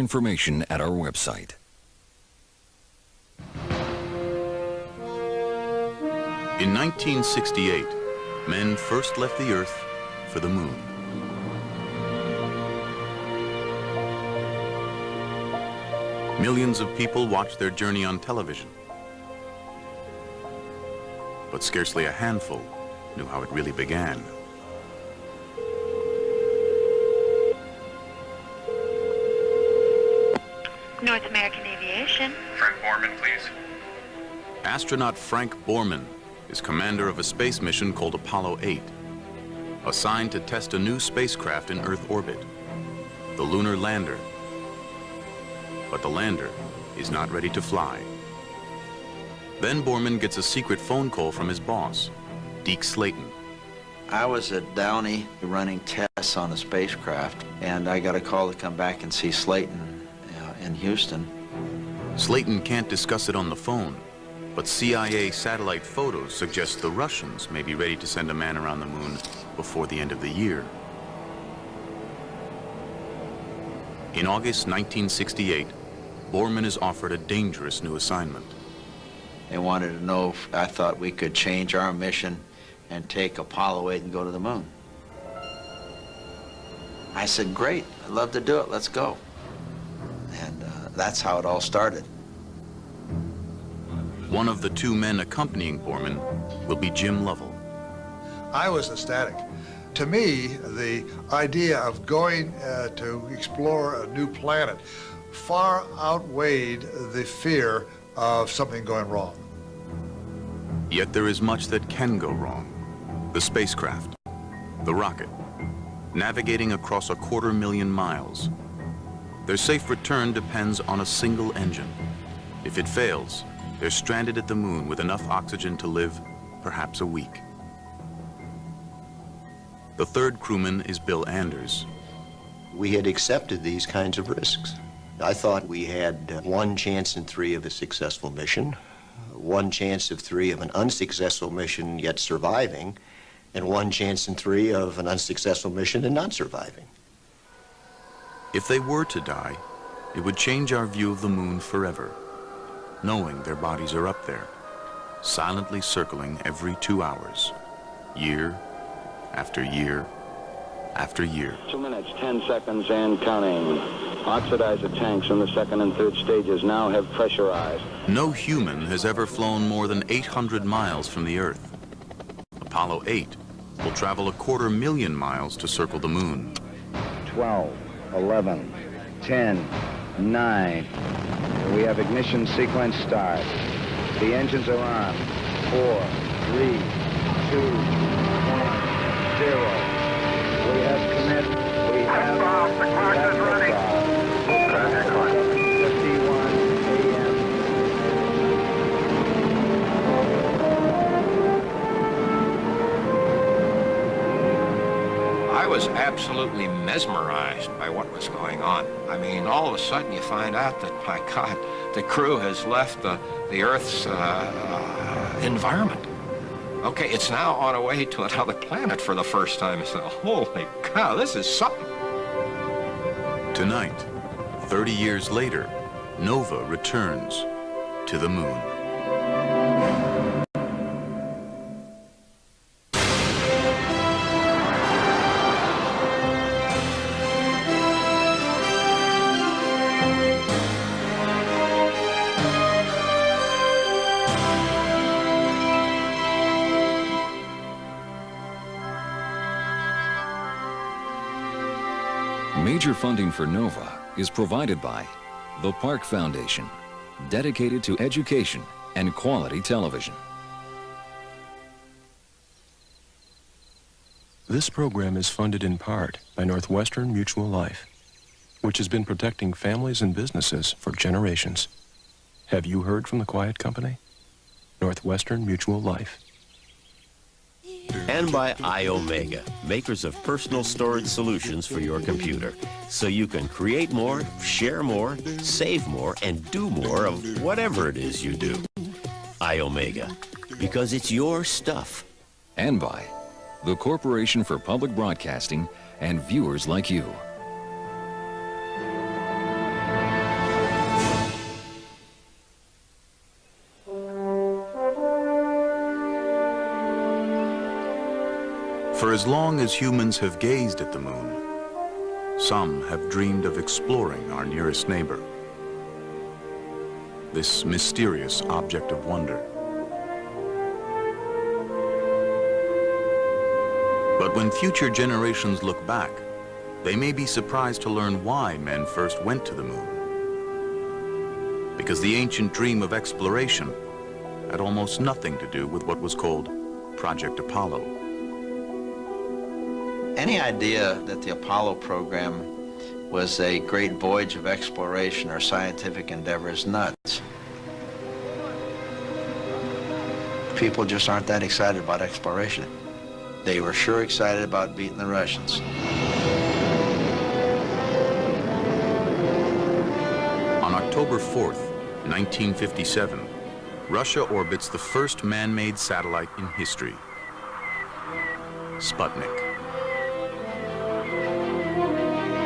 information at our website. In 1968, men first left the Earth for the Moon. Millions of people watched their journey on television. But scarcely a handful knew how it really began. North American Aviation. Frank Borman, please. Astronaut Frank Borman is commander of a space mission called Apollo 8, assigned to test a new spacecraft in Earth orbit, the lunar lander. But the lander is not ready to fly. Then Borman gets a secret phone call from his boss, Deke Slayton. I was at Downey running tests on a spacecraft, and I got a call to come back and see Slayton in Houston. Slayton can't discuss it on the phone, but CIA satellite photos suggest the Russians may be ready to send a man around the moon before the end of the year. In August 1968, Borman is offered a dangerous new assignment. They wanted to know if I thought we could change our mission and take Apollo 8 and go to the moon. I said, great, I'd love to do it, let's go. And that's how it all started. One of the two men accompanying Borman will be Jim Lovell. I was ecstatic. To me, the idea of going to explore a new planet far outweighed the fear of something going wrong. Yet there is much that can go wrong. The spacecraft, the rocket, navigating across 250,000 miles. Their safe return depends on a single engine. If it fails, they're stranded at the moon with enough oxygen to live perhaps a week. The third crewman is Bill Anders. We had accepted these kinds of risks. I thought we had 1 chance in 3 of a successful mission, 1 chance of 3 of an unsuccessful mission yet surviving, and 1 chance in 3 of an unsuccessful mission and not surviving. If they were to die, it would change our view of the moon forever, knowing their bodies are up there, silently circling every 2 hours, year after year after year. 2 minutes, 10 seconds and counting. Oxidizer tanks in the second and third stages now have pressurized. No human has ever flown more than 800 miles from the Earth. Apollo 8 will travel 250,000 miles to circle the moon. 12, 11, 10, 9. We have ignition sequence start. The engines are on. 4, 3, 2, 1, 0. We have commit. We have the clock is running. 51 a.m. I was absolutely mesmerized by what was going on. I mean, all of a sudden you find out that, my God, the crew has left the Earth's environment. Okay, it's now on a way to another planet for the first time. So, holy cow, this is something. Tonight, 30 years later, Nova returns to the moon. Major funding for NOVA is provided by the Park Foundation, dedicated to education and quality television. This program is funded in part by Northwestern Mutual Life, which has been protecting families and businesses for generations. Have you heard from the Quiet Company? Northwestern Mutual Life. And by iOmega, makers of personal storage solutions for your computer, so you can create more, share more, save more, and do more of whatever it is you do. iOmega, because it's your stuff. And by the Corporation for Public Broadcasting and viewers like you. For as long as humans have gazed at the moon, some have dreamed of exploring our nearest neighbor, this mysterious object of wonder. But when future generations look back, they may be surprised to learn why men first went to the moon. Because the ancient dream of exploration had almost nothing to do with what was called Project Apollo. Any idea that the Apollo program was a great voyage of exploration or scientific endeavor is nuts. People just aren't that excited about exploration. They were sure excited about beating the Russians. On October 4th, 1957, Russia orbits the first man-made satellite in history, Sputnik.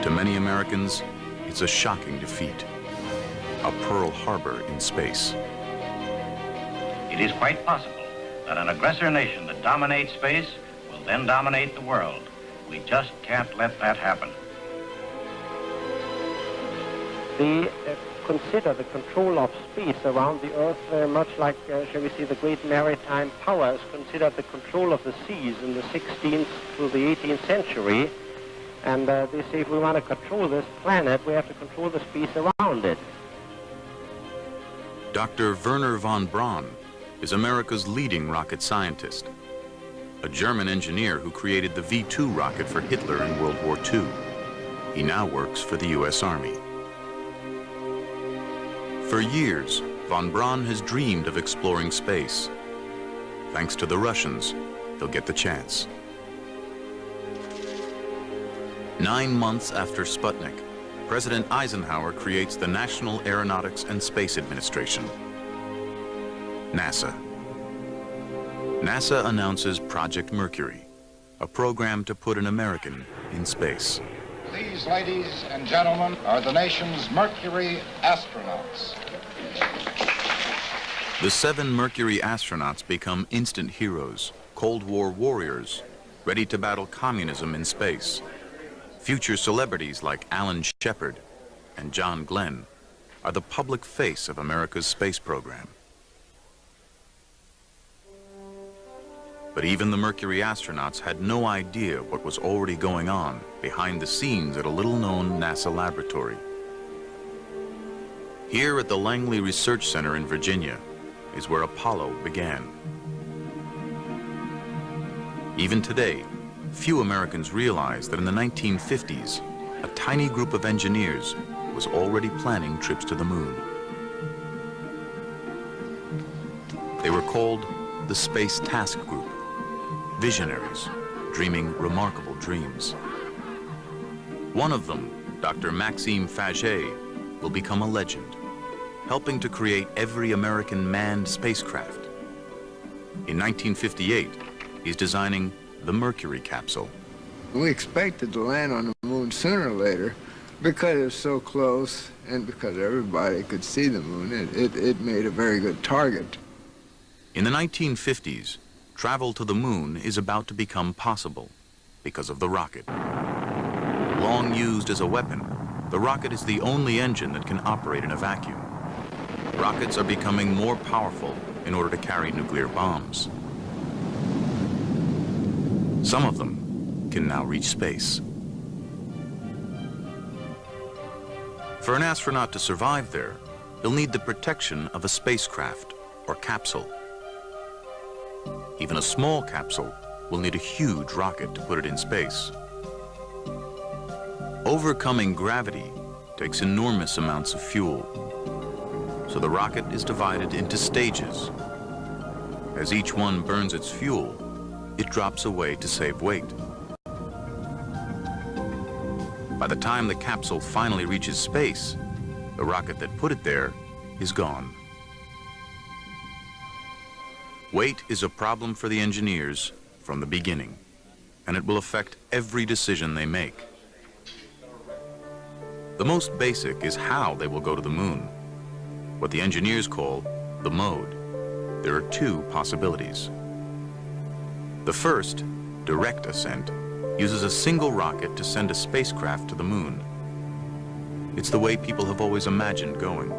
To many Americans, it's a shocking defeat, a Pearl Harbor in space. It is quite possible that an aggressor nation that dominates space will then dominate the world. We just can't let that happen. They consider the control of space around the Earth very much like, shall we say, the great maritime powers considered the control of the seas in the 16th to the 18th century. And they say if we want to control this planet, we have to control the space around it. Dr. Wernher von Braun is America's leading rocket scientist, a German engineer who created the V-2 rocket for Hitler in World War II. He now works for the U.S. Army. For years, von Braun has dreamed of exploring space. Thanks to the Russians, he'll get the chance. 9 months after Sputnik, President Eisenhower creates the National Aeronautics and Space Administration, NASA. NASA announces Project Mercury, a program to put an American in space. These, ladies and gentlemen, are the nation's Mercury astronauts. The 7 Mercury astronauts become instant heroes, Cold War warriors, ready to battle communism in space. Future celebrities like Alan Shepard and John Glenn are the public face of America's space program. But even the Mercury astronauts had no idea what was already going on behind the scenes at a little-known NASA laboratory. Here at the Langley Research Center in Virginia is where Apollo began. Even today, few Americans realize that in the 1950s, a tiny group of engineers was already planning trips to the moon. They were called the Space Task Group, visionaries dreaming remarkable dreams. One of them, Dr. Maxime Faget, will become a legend, helping to create every American manned spacecraft. In 1958, he's designing the Mercury capsule. We expected to land on the moon sooner or later because it was so close and because everybody could see the moon. It made a very good target. In the 1950s, travel to the moon is about to become possible because of the rocket. Long used as a weapon, the rocket is the only engine that can operate in a vacuum. Rockets are becoming more powerful in order to carry nuclear bombs. Some of them can now reach space. For an astronaut to survive there, he'll need the protection of a spacecraft or capsule. Even a small capsule will need a huge rocket to put it in space. Overcoming gravity takes enormous amounts of fuel, so the rocket is divided into stages. As each one burns its fuel, it drops away to save weight. By the time the capsule finally reaches space, the rocket that put it there is gone. Weight is a problem for the engineers from the beginning, and it will affect every decision they make. The most basic is how they will go to the moon, what the engineers call the mode. There are 2 possibilities. The first direct ascent, uses a single rocket to send a spacecraft to the moon. It's the way people have always imagined going.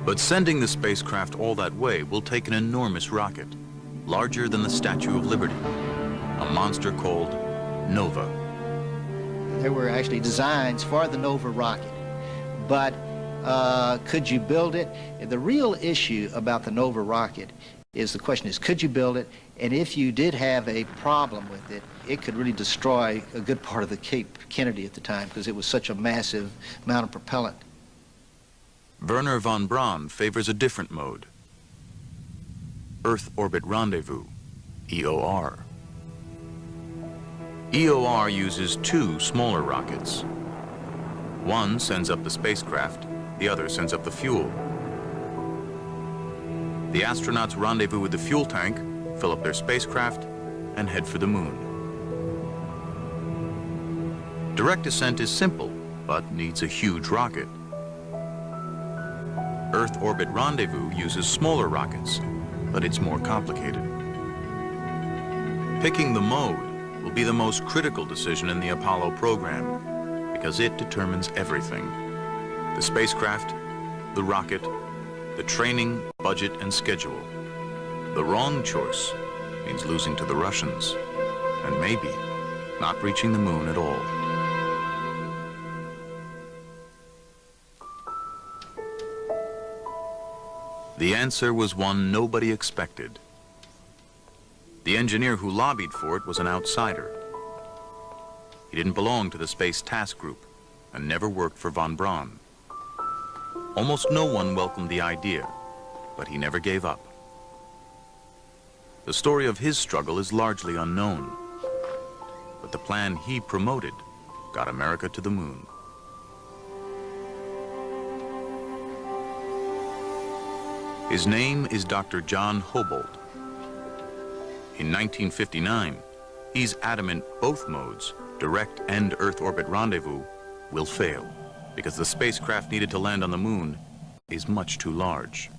But sending the spacecraft all that way will take an enormous rocket, larger than the Statue of Liberty, a monster called Nova. There were actually designs for the Nova rocket, but could you build it? The real issue about the Nova rocket is the question is, could you build it? And if you did have a problem with it, it could really destroy a good part of the Cape Kennedy at the time because it was such a massive amount of propellant. Wernher von Braun favors a different mode. Earth Orbit Rendezvous, EOR. EOR uses two smaller rockets. One sends up the spacecraft, the other sends up the fuel. The astronauts rendezvous with the fuel tank, fill up their spacecraft, and head for the moon. Direct ascent is simple, but needs a huge rocket. Earth Orbit Rendezvous uses smaller rockets, but it's more complicated. Picking the mode will be the most critical decision in the Apollo program, because it determines everything. The spacecraft, the rocket, the training, budget, and schedule. The wrong choice means losing to the Russians, and maybe not reaching the moon at all. The answer was one nobody expected. The engineer who lobbied for it was an outsider. He didn't belong to the Space Task Group and never worked for von Braun. Almost no one welcomed the idea, but he never gave up. The story of his struggle is largely unknown, but the plan he promoted got America to the moon. His name is Dr. John Hobolt. In 1959, he's adamant both modes, direct and Earth Orbit Rendezvous, will fail because the spacecraft needed to land on the moon is much too large.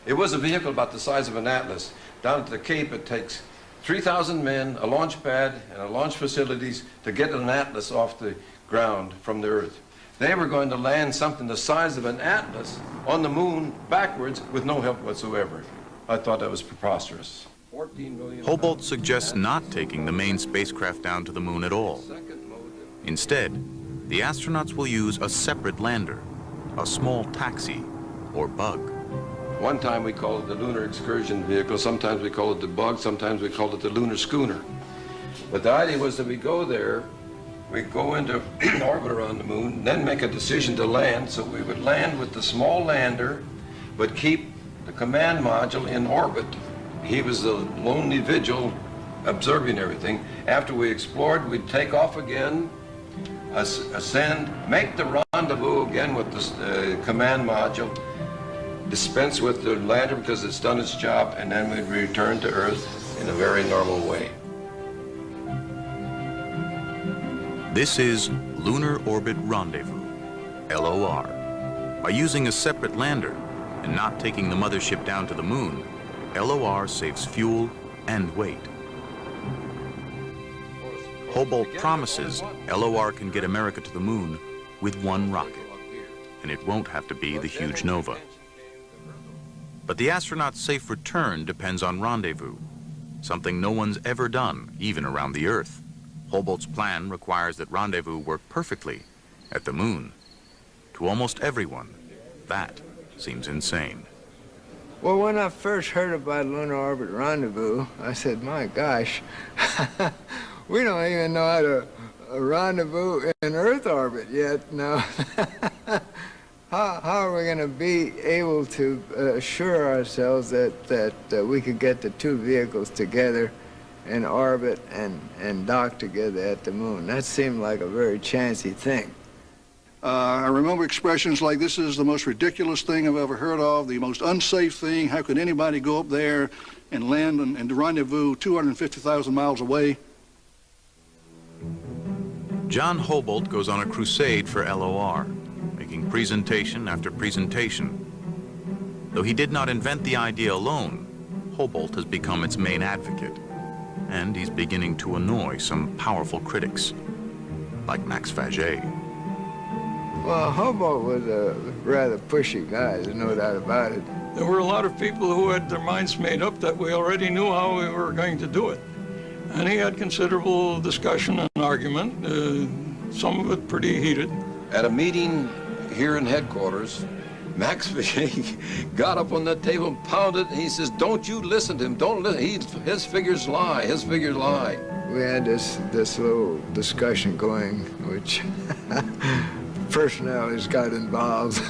It was a vehicle about the size of an Atlas. Down at the Cape, it takes 3,000 men, a launch pad, and a launch facilities to get an Atlas off the ground from the Earth. They were going to land something the size of an Atlas on the moon backwards with no help whatsoever. I thought that was preposterous. 14 million Hobolt suggests not taking the main spacecraft down to the moon at all. Instead, the astronauts will use a separate lander, a small taxi or bug. One time we called it the Lunar Excursion Vehicle, sometimes we call it the bug, sometimes we called it the Lunar Schooner. But the idea was that we go there, we go into orbit around the moon, then make a decision to land, so we would land with the small lander, but keep the command module in orbit. He was the lonely vigil observing everything. After we explored, we'd take off again, ascend, make the rendezvous again with the command module, dispense with the lander because it's done its job, and then we'd return to Earth in a very normal way. This is Lunar Orbit Rendezvous, LOR. By using a separate lander and not taking the mothership down to the moon, LOR saves fuel and weight. Hobolt promises LOR can get America to the moon with one rocket, and it won't have to be the huge Nova. But the astronauts' safe return depends on rendezvous, something no one's ever done, even around the Earth. Hobolt's plan requires that rendezvous work perfectly at the moon. To almost everyone, that seems insane. Well, when I first heard about Lunar Orbit Rendezvous, I said, my gosh, we don't even know how to rendezvous in Earth orbit yet. Now, how are we going to be able to assure ourselves that we could get the two vehicles together in orbit and dock together at the moon? That seemed like a very chancy thing. I remember expressions like, this is the most ridiculous thing I've ever heard of, the most unsafe thing. How could anybody go up there and land and rendezvous 250,000 miles away? John Hobolt goes on a crusade for LOR, making presentation after presentation. Though he did not invent the idea alone, Hobart has become its main advocate, and he's beginning to annoy some powerful critics, like Max Faget. Well, Hobart was a rather pushy guy, there's no doubt about it. There were a lot of people who had their minds made up that we already knew how we were going to do it. And he had considerable discussion and argument, some of it pretty heated. At a meeting here in headquarters, Max Faget got up on that table and pounded, and he says, "Don't you listen to him, don't listen, his figures lie, his figures lie." We had this little discussion going, which personalities got involved.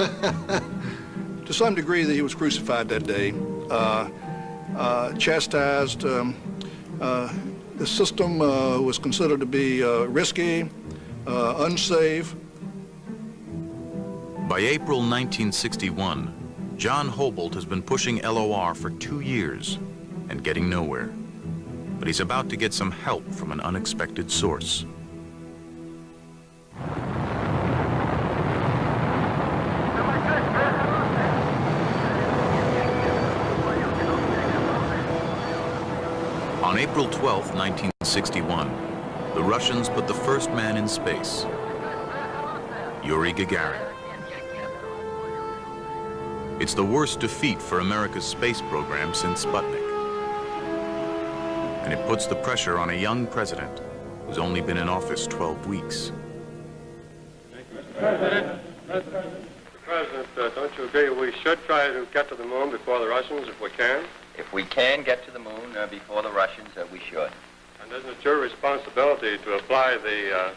To some degree, that he was crucified that day, chastised. The system was considered to be risky, unsafe. By April 1961, John Hobart has been pushing LOR for 2 years and getting nowhere. But he's about to get some help from an unexpected source. On April 12, 1961, the Russians put the first man in space, Yuri Gagarin. It's the worst defeat for America's space program since Sputnik. And it puts the pressure on a young president who's only been in office 12 weeks. Mr. President, don't you agree we should try to get to the moon before the Russians if we can? If we can get to the moon before the Russians, we should. And isn't it your responsibility to apply the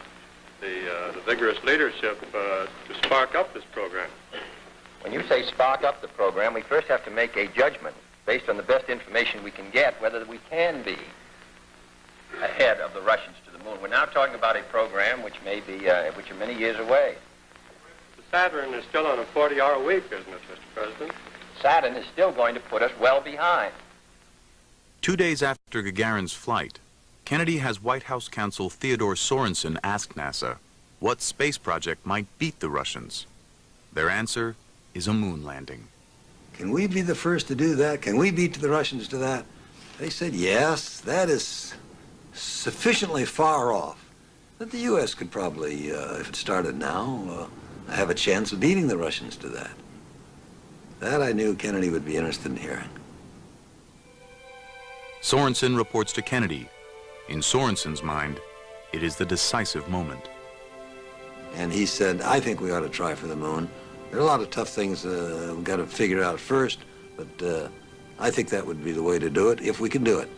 vigorous leadership to spark up this program? When you say spark up the program, we first have to make a judgment based on the best information we can get whether we can be ahead of the Russians to the moon. We're now talking about a program which may be, which are many years away. The Saturn is still on a 40-hour week, isn't it, Mr. President? Saturn is still going to put us well behind. 2 days after Gagarin's flight, Kennedy has White House counsel Theodore Sorensen ask NASA what space project might beat the Russians. Their answer is a moon landing. Can we be the first to do that? Can we beat the Russians to that? They said, yes, that is sufficiently far off that the U.S. could probably, if it started now, have a chance of beating the Russians to that. That I knew Kennedy would be interested in hearing. Sorensen reports to Kennedy. In Sorensen's mind, it is the decisive moment. And he said, I think we ought to try for the moon. There are a lot of tough things we've got to figure out first, but I think that would be the way to do it, if we can do it.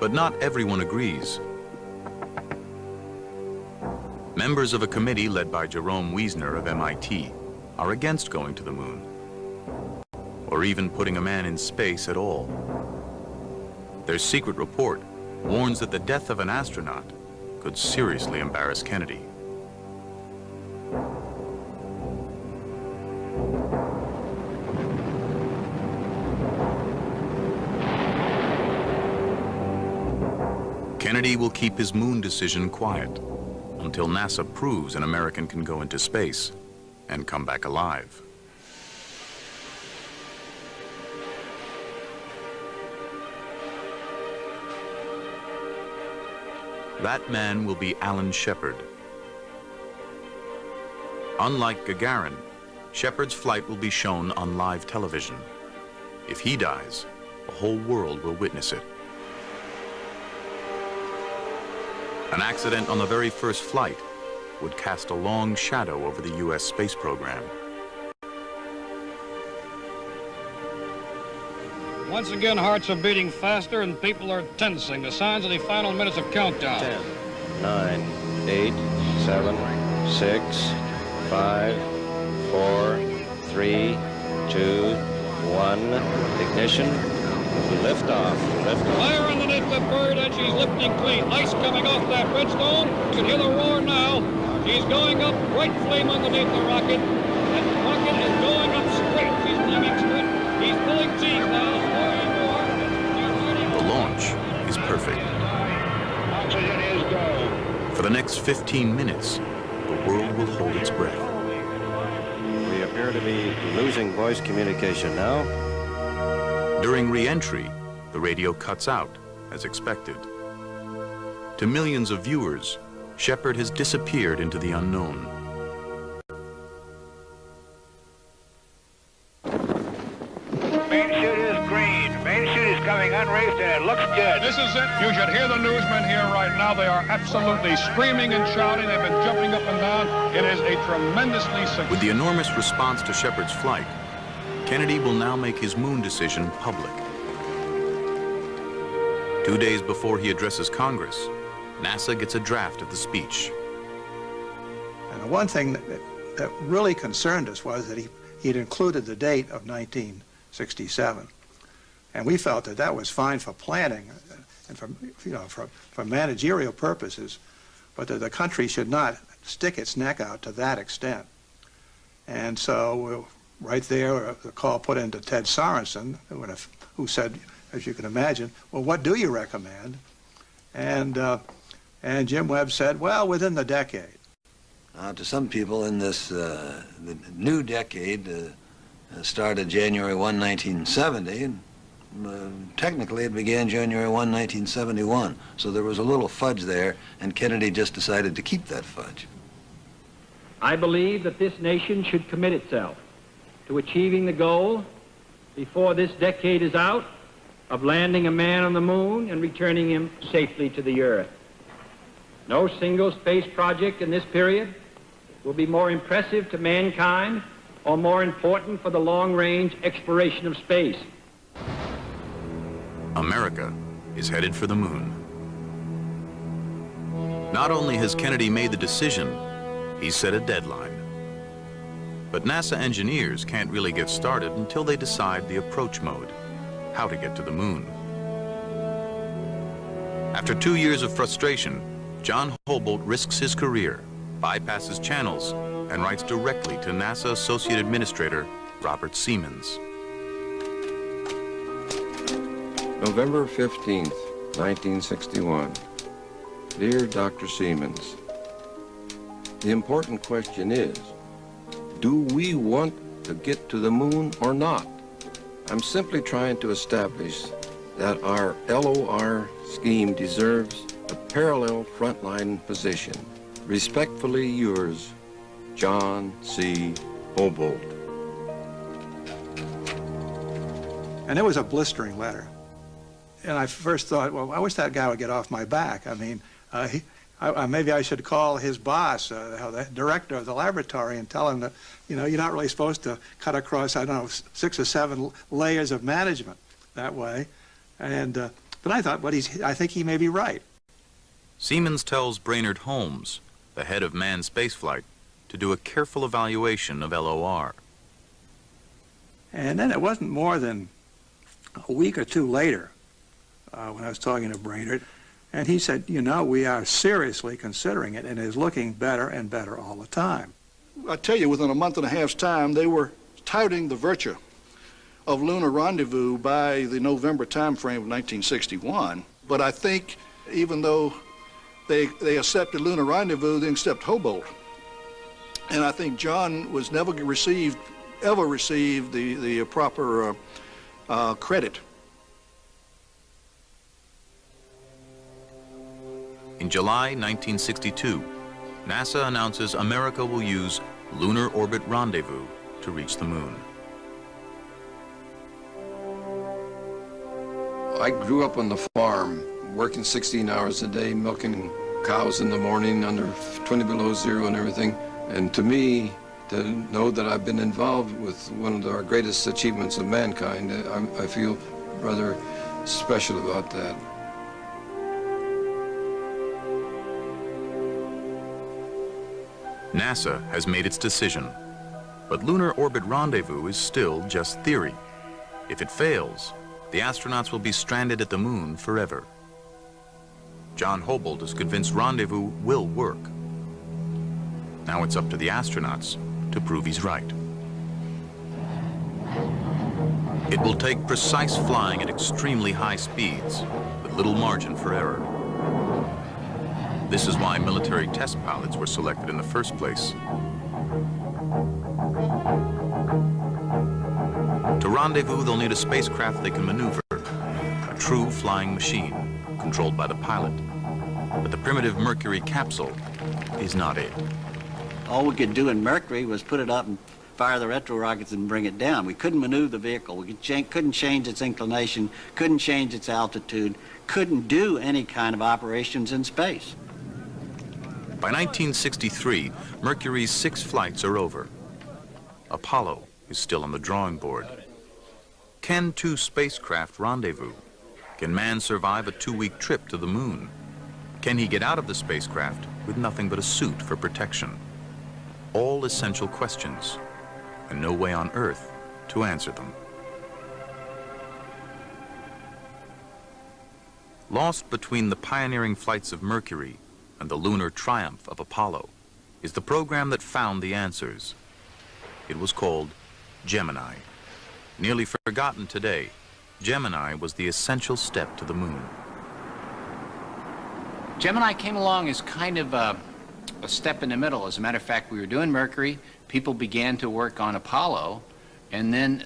But not everyone agrees. Members of a committee led by Jerome Wiesner of MIT are against going to the moon, or even putting a man in space at all. Their secret report warns that the death of an astronaut could seriously embarrass Kennedy. Kennedy will keep his moon decision quiet until NASA proves an American can go into space and come back alive. That man will be Alan Shepard. Unlike Gagarin, Shepard's flight will be shown on live television. If he dies, the whole world will witness it. An accident on the very first flight would cast a long shadow over the U.S. space program. Once again, hearts are beating faster and people are tensing. The signs of the final minutes of countdown. 10, 9, 8, 7, 6, 5, 4, 3, 2, 1. Ignition. Lift off. Lift off. Fire underneath the bird, and she's lifting clean. Ice coming off that redstone. You can hear the roar now. She's going up, bright flame underneath the rocket. That rocket is going up straight. She's climbing straight. He's pulling teeth now. The launch is perfect. Oxygen is go. For the next 15 minutes, the world will hold its breath. We appear appear to be losing voice communication now. During re-entry, the radio cuts out, as expected. To millions of viewers, Shepard has disappeared into the unknown. Main chute is green. Main chute is coming unreefed and it looks good. This is it. You should hear the newsmen here right now. They are absolutely screaming and shouting. They've been jumping up and down. It is a tremendously successful. With the enormous response to Shepard's flight, Kennedy will now make his moon decision public. 2 days before he addresses Congress, NASA gets a draft of the speech. And the one thing that really concerned us was that he'd included the date of 1967. And we felt that that was fine for planning and for managerial purposes, but that the country should not stick its neck out to that extent. And so right there, the call put into Ted Sorensen, who said, as you can imagine, well, what do you recommend? And Jim Webb said, well, within the decade. To some people in this the new decade started January 1, 1970, and technically it began January 1, 1971. So there was a little fudge there, and Kennedy just decided to keep that fudge. I believe that this nation should commit itself to achieving the goal before this decade is out of landing a man on the moon and returning him safely to the Earth. No single space project in this period will be more impressive to mankind or more important for the long-range exploration of space. America is headed for the moon. Not only has Kennedy made the decision, he's set a deadline. But NASA engineers can't really get started until they decide the approach mode, how to get to the moon. After 2 years of frustration, John Hobolt risks his career, bypasses channels, and writes directly to NASA Associate Administrator Robert Siemens. November 15th, 1961. Dear Dr. Siemens, the important question is, do we want to get to the moon or not? I'm simply trying to establish that our LOR scheme deserves a parallel frontline position. Respectfully yours, John C. Hobolt. And it was a blistering letter. And I first thought, well, I wish that guy would get off my back. I mean, maybe I should call his boss, the director of the laboratory, and tell him that, you know, you're not really supposed to cut across, I don't know, 6 or 7 layers of management that way. And, but I thought, I think he may be right. Siemens tells Brainerd Holmes, the head of manned spaceflight, to do a careful evaluation of LOR. And then it wasn't more than a week or 2 later when I was talking to Brainerd, and he said, you know, we are seriously considering it, and it is looking better and better all the time. I tell you, within a month and a half's time, they were touting the virtue of lunar rendezvous by the November time frame of 1961. But I think even though they accepted lunar rendezvous, they accepted Hobolt. And I think John was never received the proper credit. In July 1962, NASA announces America will use Lunar Orbit Rendezvous to reach the moon. I grew up on the farm, working 16 hours a day, milking cows in the morning under 20 below zero and everything. And to me, to know that I've been involved with one of our greatest achievements of mankind, I feel rather special about that. NASA has made its decision, but Lunar Orbit Rendezvous is still just theory. If it fails, the astronauts will be stranded at the moon forever. John Hobolt is convinced rendezvous will work. Now it's up to the astronauts to prove he's right. It will take precise flying at extremely high speeds, with little margin for error. This is why military test pilots were selected in the first place. rendezvous, they'll need a spacecraft they can maneuver, a true flying machine controlled by the pilot. But the primitive Mercury capsule is not it. All we could do in Mercury was put it up and fire the retro rockets and bring it down. We couldn't maneuver the vehicle. We couldn't change its inclination, couldn't change its altitude, couldn't do any kind of operations in space. By 1963, Mercury's 6 flights are over. Apollo is still on the drawing board. Can 2 spacecraft rendezvous? Can man survive a 2-week trip to the moon? Can he get out of the spacecraft with nothing but a suit for protection? All essential questions, and no way on Earth to answer them. Lost between the pioneering flights of Mercury and the lunar triumph of Apollo is the program that found the answers. It was called Gemini. Nearly forgotten today, Gemini was the essential step to the moon. Gemini came along as kind of a step in the middle. As a matter of fact, we were doing Mercury, people began to work on Apollo, and then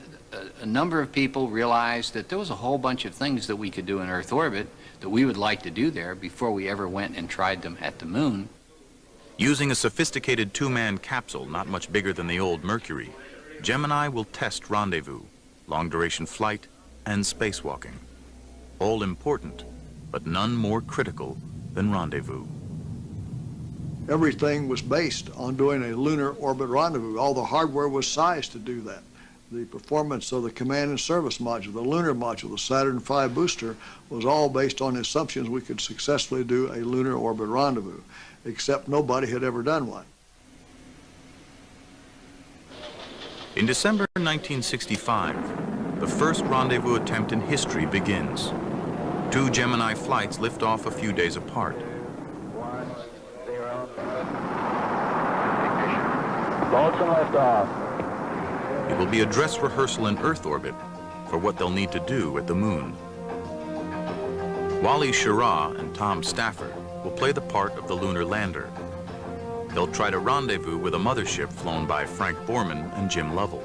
a number of people realized that there was a whole bunch of things that we could do in Earth orbit that we would like to do there before we ever went and tried them at the moon. Using a sophisticated 2-man capsule not much bigger than the old Mercury, Gemini will test rendezvous, long-duration flight, and spacewalking. All important, but none more critical than rendezvous. Everything was based on doing a lunar orbit rendezvous. All the hardware was sized to do that. The performance of the command and service module, the lunar module, the Saturn V booster was all based on the assumptions we could successfully do a lunar orbit rendezvous, except nobody had ever done one. In December 1965, the first rendezvous attempt in history begins. 2 Gemini flights lift off a few days apart. Boats and liftoff. It will be a dress rehearsal in Earth orbit for what they'll need to do at the moon. Wally Schirra and Tom Stafford will play the part of the lunar lander. They'll try to rendezvous with a mothership flown by Frank Borman and Jim Lovell.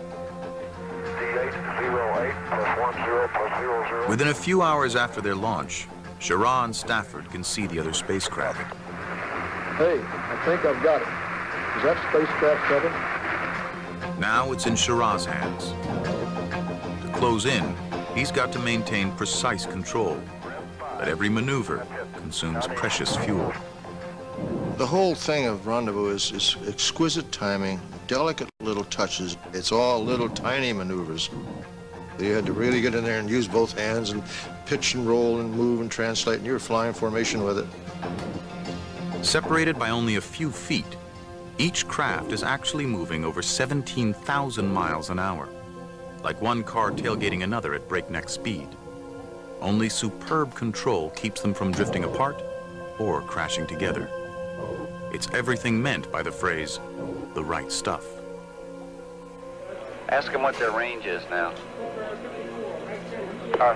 Within a few hours after their launch, Schirra and Stafford can see the other spacecraft. Hey, I think I've got it. Is that spacecraft 7? Now it's in Schirra's hands. To close in, he's got to maintain precise control, that every maneuver consumes precious fuel. The whole thing of rendezvous is exquisite timing, delicate little touches. It's all little tiny maneuvers. You had to really get in there and use both hands and pitch and roll and move and translate, and you were flying formation with it. Separated by only a few feet, each craft is actually moving over 17,000 miles an hour, like one car tailgating another at breakneck speed. Only superb control keeps them from drifting apart or crashing together. It's everything meant by the phrase, the right stuff. Ask them what their range is now.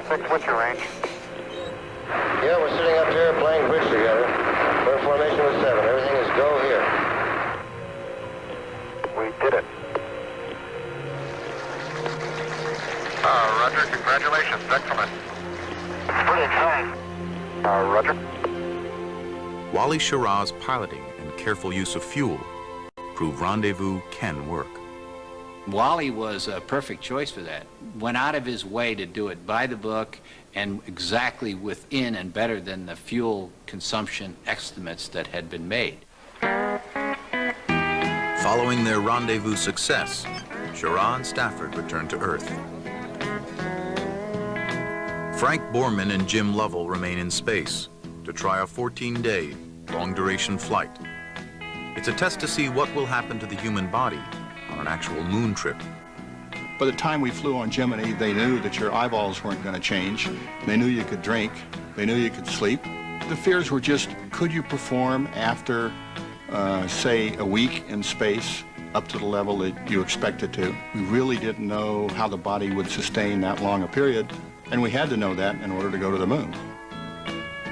6, what's your range? Yeah, we're sitting up here playing bridge together. We're in formation with 7. Everything is go here. We did it. Roger, congratulations, excellent. Pretty exciting. Roger. Wally Schirra's piloting and careful use of fuel prove rendezvous can work. Wally was a perfect choice for that. Went out of his way to do it by the book and exactly within and better than the fuel consumption estimates that had been made. Following their rendezvous success, Schirra and Stafford returned to Earth. Frank Borman and Jim Lovell remain in space to try a 14-day, long-duration flight. It's a test to see what will happen to the human body on an actual moon trip. By the time we flew on Gemini, they knew that your eyeballs weren't going to change. They knew you could drink. They knew you could sleep. The fears were just, could you perform after, say, a week in space up to the level that you expected to? We really didn't know how the body would sustain that long a period, and we had to know that in order to go to the moon.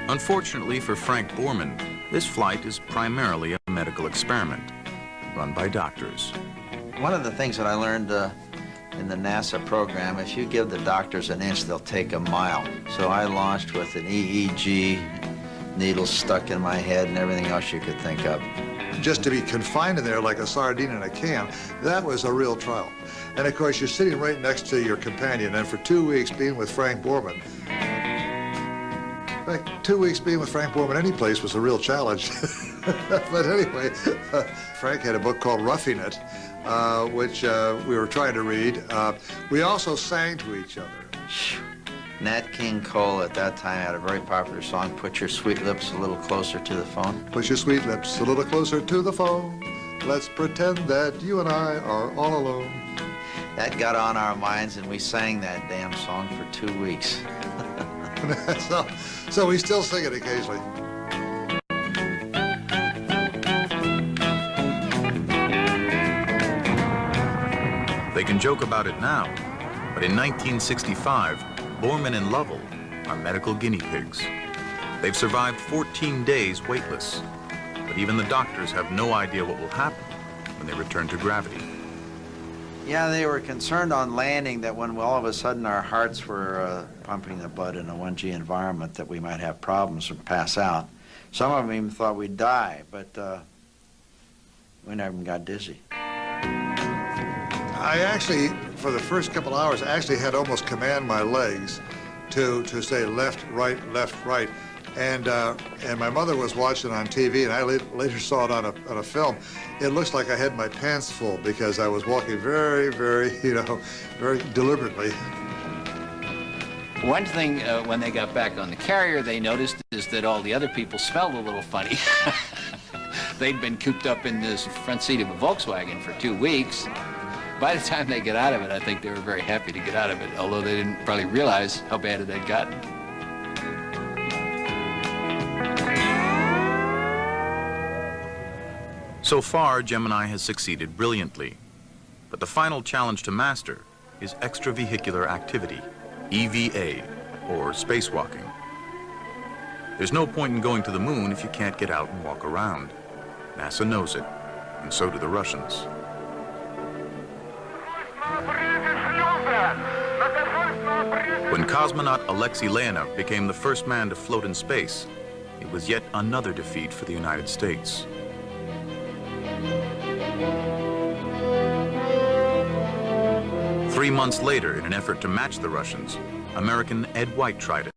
Unfortunately for Frank Borman, this flight is primarily a medical experiment run by doctors. One of the things that I learned in the NASA program, if you give the doctors an inch, they'll take a mile. So I launched with an EEG, needles stuck in my head and everything else you could think of. Just to be confined in there like a sardine in a can, that was a real trial. And of course, you're sitting right next to your companion, and for 2 weeks being with Frank Borman, in fact, 2 weeks being with Frank Borman any place was a real challenge. But anyway, Frank had a book called Roughing It, which we were trying to read. We also sang to each other. Nat King Cole at that time had a very popular song, Put Your Sweet Lips a Little Closer to the Phone. Put your sweet lips a little closer to the phone. Let's pretend that you and I are all alone. That got on our minds, and we sang that damn song for 2 weeks. So we still sing it occasionally. They can joke about it now, but in 1965, Borman and Lovell are medical guinea pigs. They've survived 14 days weightless, but even the doctors have no idea what will happen when they return to gravity. Yeah, they were concerned on landing that when all of a sudden our hearts were pumping the blood in a 1G environment that we might have problems or pass out. Some of them even thought we'd die, but we never even got dizzy. I actually, for the first couple hours, actually had to almost command my legs to say left, right, left, right. And my mother was watching on TV, and I later saw it on a film. It looks like I had my pants full because I was walking very, very, very deliberately. One thing when they got back on the carrier they noticed is that all the other people smelled a little funny. They'd been cooped up in this front seat of a Volkswagen for 2 weeks. By the time they get out of it, I think they were very happy to get out of it, although they didn't probably realize how bad it had gotten. So far, Gemini has succeeded brilliantly. But the final challenge to master is extravehicular activity, EVA, or spacewalking. There's no point in going to the moon if you can't get out and walk around. NASA knows it, and so do the Russians. When cosmonaut Alexei Leonov became the first man to float in space, it was yet another defeat for the United States. Three months later, in an effort to match the Russians, American Ed White tried it.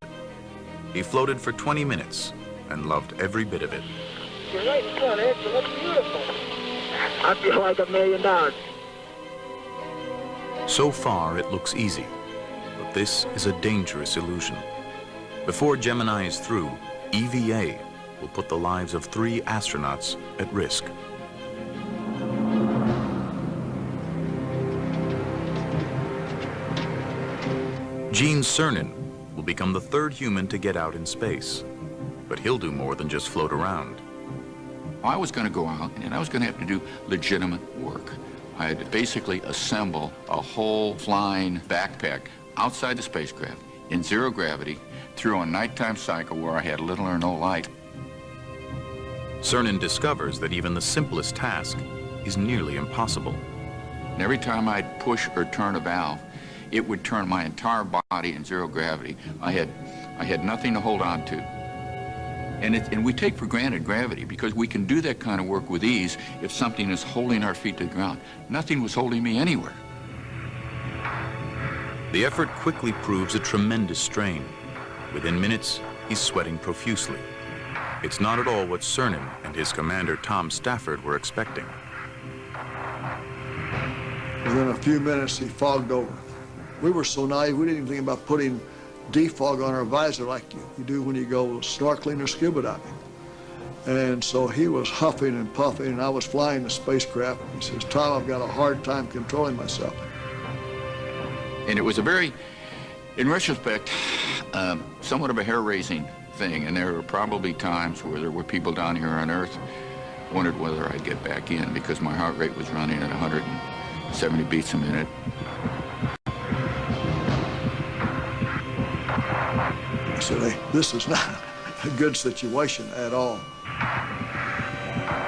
He floated for 20 minutes and loved every bit of it. You're right in front, Ed. It looks beautiful. I feel like $1 million. So far, it looks easy, but this is a dangerous illusion. Before Gemini is through, EVA will put the lives of 3 astronauts at risk. Gene Cernan will become the 3rd human to get out in space, but he'll do more than just float around. I was going to go out, and I was going to have to do legitimate work. I had to basically assemble a whole flying backpack outside the spacecraft in 0 gravity through a nighttime cycle where I had little or no light. Cernan discovers that even the simplest task is nearly impossible. And every time I'd push or turn a valve, it would turn my entire body in 0 gravity. I had nothing to hold on to. And we take for granted gravity because we can do that kind of work with ease if something is holding our feet to the ground. Nothing was holding me anywhere. The effort quickly proves a tremendous strain. Within minutes, he's sweating profusely. It's not at all what Cernan and his commander, Tom Stafford, were expecting. Within a few minutes, he fogged over. We were so naive, we didn't even think about putting defog on our visor like you do when you go snorkeling or scuba diving. And so he was huffing and puffing, and I was flying the spacecraft. He says, "Tom, I've got a hard time controlling myself." And it was a very, in retrospect, somewhat of a hair-raising thing. And there were probably times where there were people down here on Earth wondered whether I'd get back in because my heart rate was running at 170 beats a minute. I said, "Hey, this is not a good situation at all."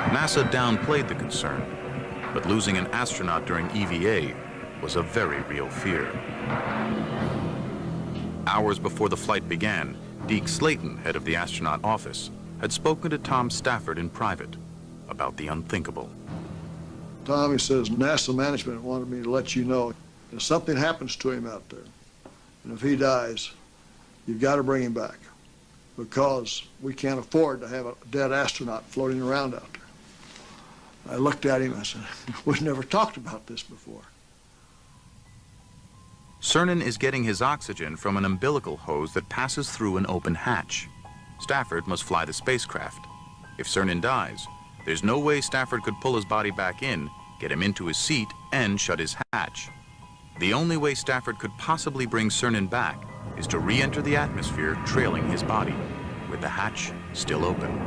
NASA downplayed the concern, but losing an astronaut during EVA was a very real fear. Hours before the flight began, Deke Slayton, head of the astronaut office, had spoken to Tom Stafford in private about the unthinkable. Tommy says, NASA management wanted me to let you know if something happens to him out there, and if he dies, you've got to bring him back, because we can't afford to have a dead astronaut floating around out there. I looked at him and I said, we've never talked about this before. Cernan is getting his oxygen from an umbilical hose that passes through an open hatch. Stafford must fly the spacecraft. If Cernan dies, there's no way Stafford could pull his body back in, get him into his seat, and shut his hatch. The only way Stafford could possibly bring Cernan back is to re-enter the atmosphere trailing his body, with the hatch still open.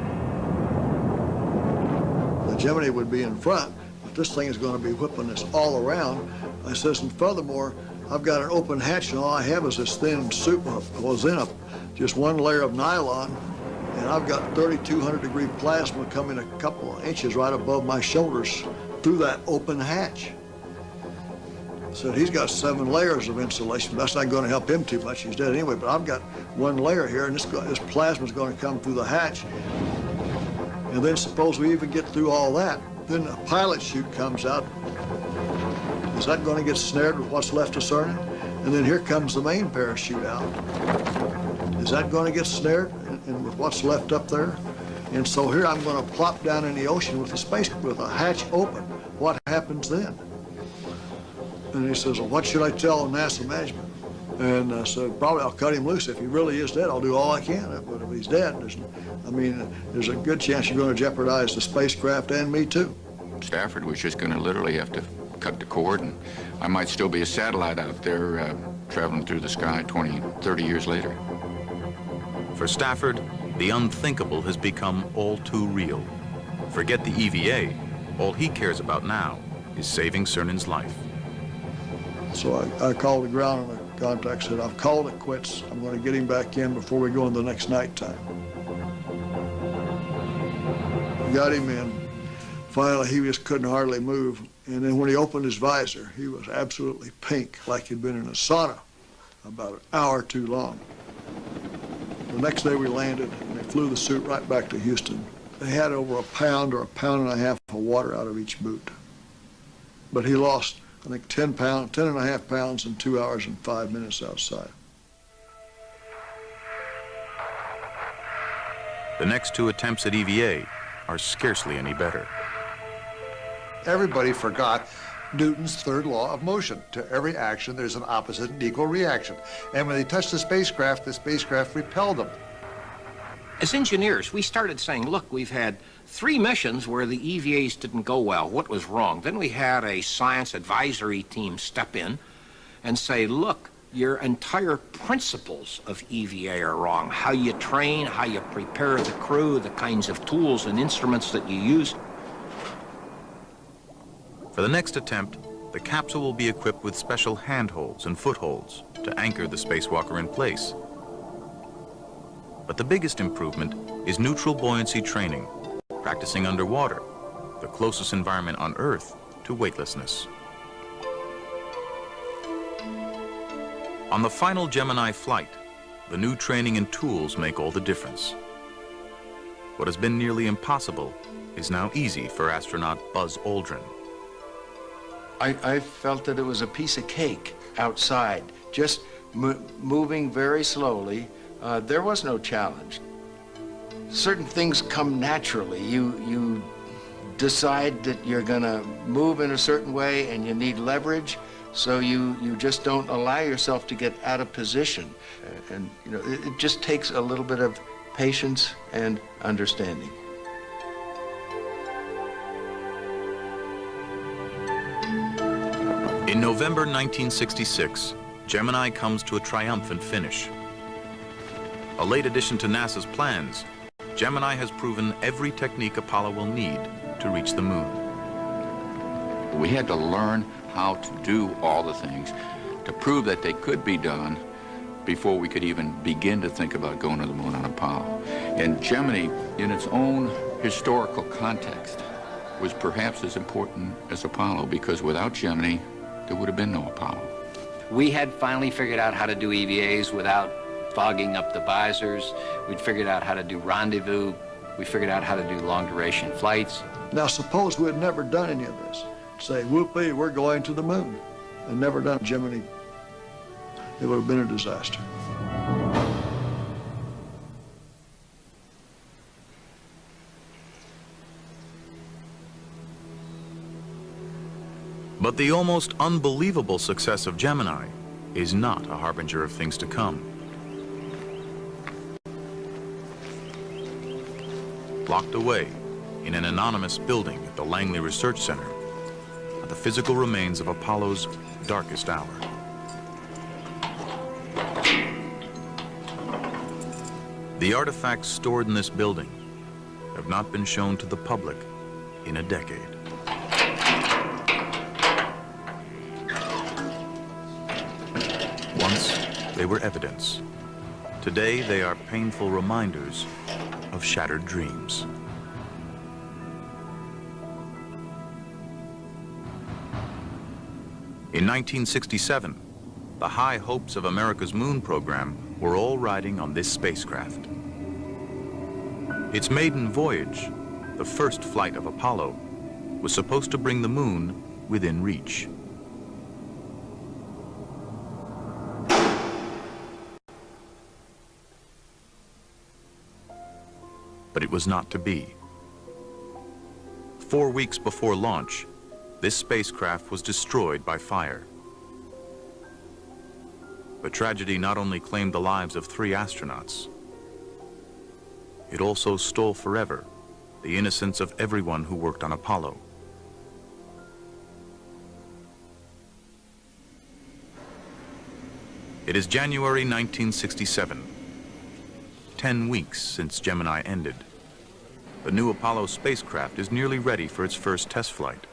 The Gemini would be in front, but this thing is going to be whipping us all around. I says, and furthermore, I've got an open hatch, and all I have is this thin suit that was in just one layer of nylon, and I've got 3,200-degree plasma coming a couple of inches right above my shoulders through that open hatch. So he's got 7 layers of insulation. That's not going to help him too much. He's dead anyway, but I've got 1 layer here, and this plasma is going to come through the hatch. And then suppose we even get through all that, then a pilot chute comes out. Is that going to get snared with what's left of Cernan? And then here comes the main parachute out. Is that going to get snared and with what's left up there? And so here I'm going to plop down in the ocean with a hatch open. What happens then? And he says, well, what should I tell NASA management? And I said, probably I'll cut him loose. If he really is dead, I'll do all I can. But if he's dead, there's a good chance you're going to jeopardize the spacecraft and me too. Stafford was just going to literally have to cut the cord, and I might still be a satellite out there traveling through the sky 20, 30 years later. For Stafford, the unthinkable has become all too real. Forget the EVA. All he cares about now is saving Cernan's life. So I called the ground and the contact said, I've called it quits. I'm going to get him back in before we go in the next night time. Got him in. Finally, he just couldn't hardly move. And then when he opened his visor, he was absolutely pink, like he'd been in a sauna about an hour too long. The next day we landed, and they flew the suit right back to Houston. They had over a pound or a pound and a half of water out of each boot. But he lost, I think, 10 and a half pounds in 2 hours and 5 minutes outside. The next 2 attempts at EVA are scarcely any better. Everybody forgot Newton's third law of motion. To every action, there's an opposite and equal reaction. And when they touched the spacecraft repelled them. As engineers, we started saying, look, we've had 3 missions where the EVAs didn't go well. What was wrong? Then we had a science advisory team step in and say, look, your entire principles of EVA are wrong. How you train, how you prepare the crew, the kinds of tools and instruments that you use. For the next attempt, the capsule will be equipped with special handholds and footholds to anchor the spacewalker in place. But the biggest improvement is neutral buoyancy training, practicing underwater, the closest environment on Earth to weightlessness. On the final Gemini flight, the new training and tools make all the difference. What has been nearly impossible is now easy for astronaut Buzz Aldrin. I felt that it was a piece of cake outside, just moving very slowly. There was no challenge. Certain things come naturally. You decide that you're going to move in a certain way and you need leverage, so you just don't allow yourself to get out of position. And you know, it just takes a little bit of patience and understanding. In November 1966, Gemini comes to a triumphant finish. A late addition to NASA's plans, Gemini has proven every technique Apollo will need to reach the moon. We had to learn how to do all the things to prove that they could be done before we could even begin to think about going to the moon on Apollo. And Gemini, in its own historical context, was perhaps as important as Apollo, because without Gemini, there would have been no Apollo. We had finally figured out how to do EVAs without fogging up the visors. We'd figured out how to do rendezvous. We figured out how to do long-duration flights. Now, suppose we had never done any of this. Say, whoopee, we're going to the moon, and never done Gemini. It would have been a disaster. But the almost unbelievable success of Gemini is not a harbinger of things to come. Locked away in an anonymous building at the Langley Research Center are the physical remains of Apollo's darkest hour. The artifacts stored in this building have not been shown to the public in a decade. Once, they were evidence. Today, they are painful reminders of shattered dreams. In 1967, the high hopes of America's moon program were all riding on this spacecraft. Its maiden voyage, the first flight of Apollo, was supposed to bring the moon within reach. But it was not to be. 4 weeks before launch, this spacecraft was destroyed by fire. The tragedy not only claimed the lives of 3 astronauts, it also stole forever the innocence of everyone who worked on Apollo. It is January 1967. 10 weeks since Gemini ended. The new Apollo spacecraft is nearly ready for its first test flight.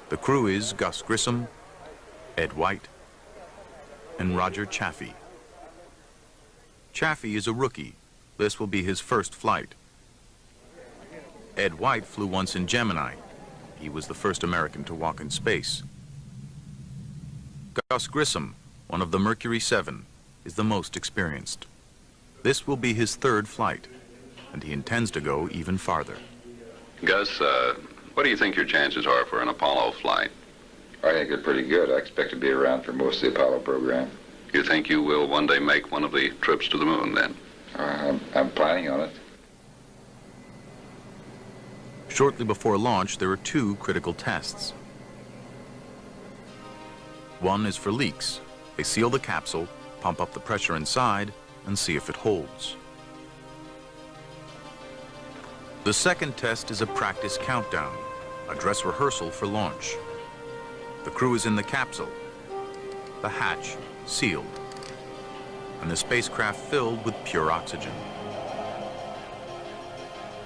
The crew is Gus Grissom, Ed White, and Roger Chaffee. Chaffee is a rookie. This will be his first flight. Ed White flew once in Gemini. He was the first American to walk in space. Gus Grissom, one of the Mercury 7, is the most experienced. This will be his 3rd flight, and he intends to go even farther. Gus, what do you think your chances are for an Apollo flight? I think they're pretty good. I expect to be around for most of the Apollo program. You think you will one day make one of the trips to the moon, then? I'm planning on it. Shortly before launch, there are 2 critical tests. One is for leaks. They seal the capsule, pump up the pressure inside, and see if it holds. The second test is a practice countdown, a dress rehearsal for launch. The crew is in the capsule, the hatch sealed, and the spacecraft filled with pure oxygen.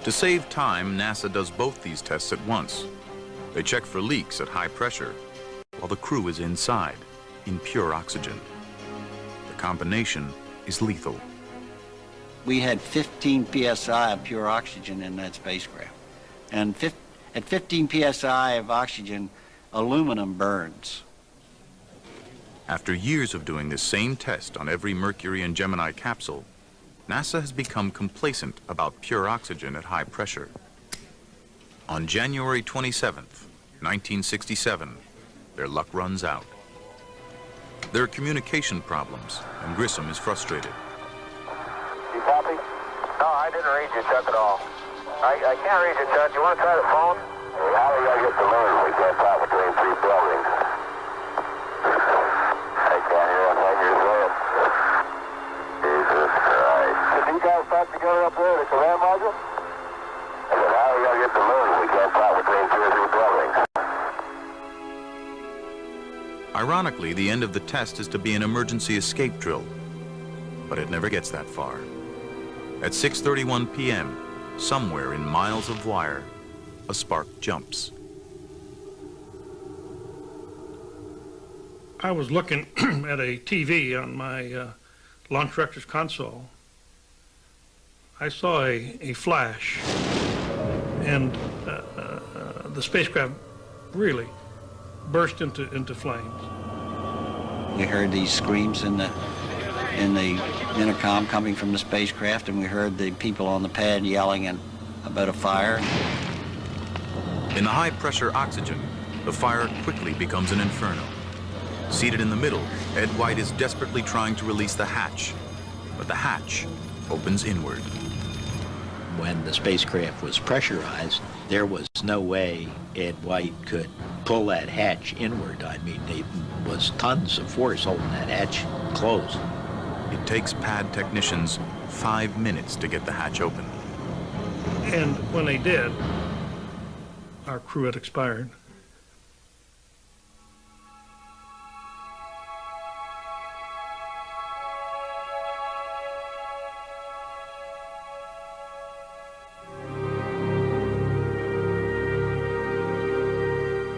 To save time, NASA does both these tests at once. They check for leaks at high pressure, while the crew is inside, in pure oxygen. The combination is lethal. We had 15 psi of pure oxygen in that spacecraft. And at 15 psi of oxygen, aluminum burns. After years of doing this same test on every Mercury and Gemini capsule, NASA has become complacent about pure oxygen at high pressure. On January 27th, 1967, their luck runs out. There are communication problems, and Grissom is frustrated. You copy? No, I didn't read you, Chuck, at all. I can't read you, Chuck. You want to try the phone? Hey, how do I get the moon? We can't talk between 3 buildings. I can't hear a thing you're saying. Jesus Christ. Did you guys talk together up there at the command module? I said, how do I get the moon? We can't talk between 2 or 3 buildings. Ironically, the end of the test is to be an emergency escape drill, but it never gets that far. At 6:31 p.m., somewhere in miles of wire, a spark jumps. I was looking at a TV on my launch director's console. I saw a flash, and the spacecraft really burst into flames. We heard these screams in the intercom coming from the spacecraft, and we heard the people on the pad yelling about a fire. In the high-pressure oxygen, the fire quickly becomes an inferno. Seated in the middle, Ed White is desperately trying to release the hatch, but the hatch opens inward. When the spacecraft was pressurized, there was no way Ed White could pull that hatch inward. I mean, there was tons of force holding that hatch closed. It takes pad technicians 5 minutes to get the hatch open. And when they did, our crew had expired.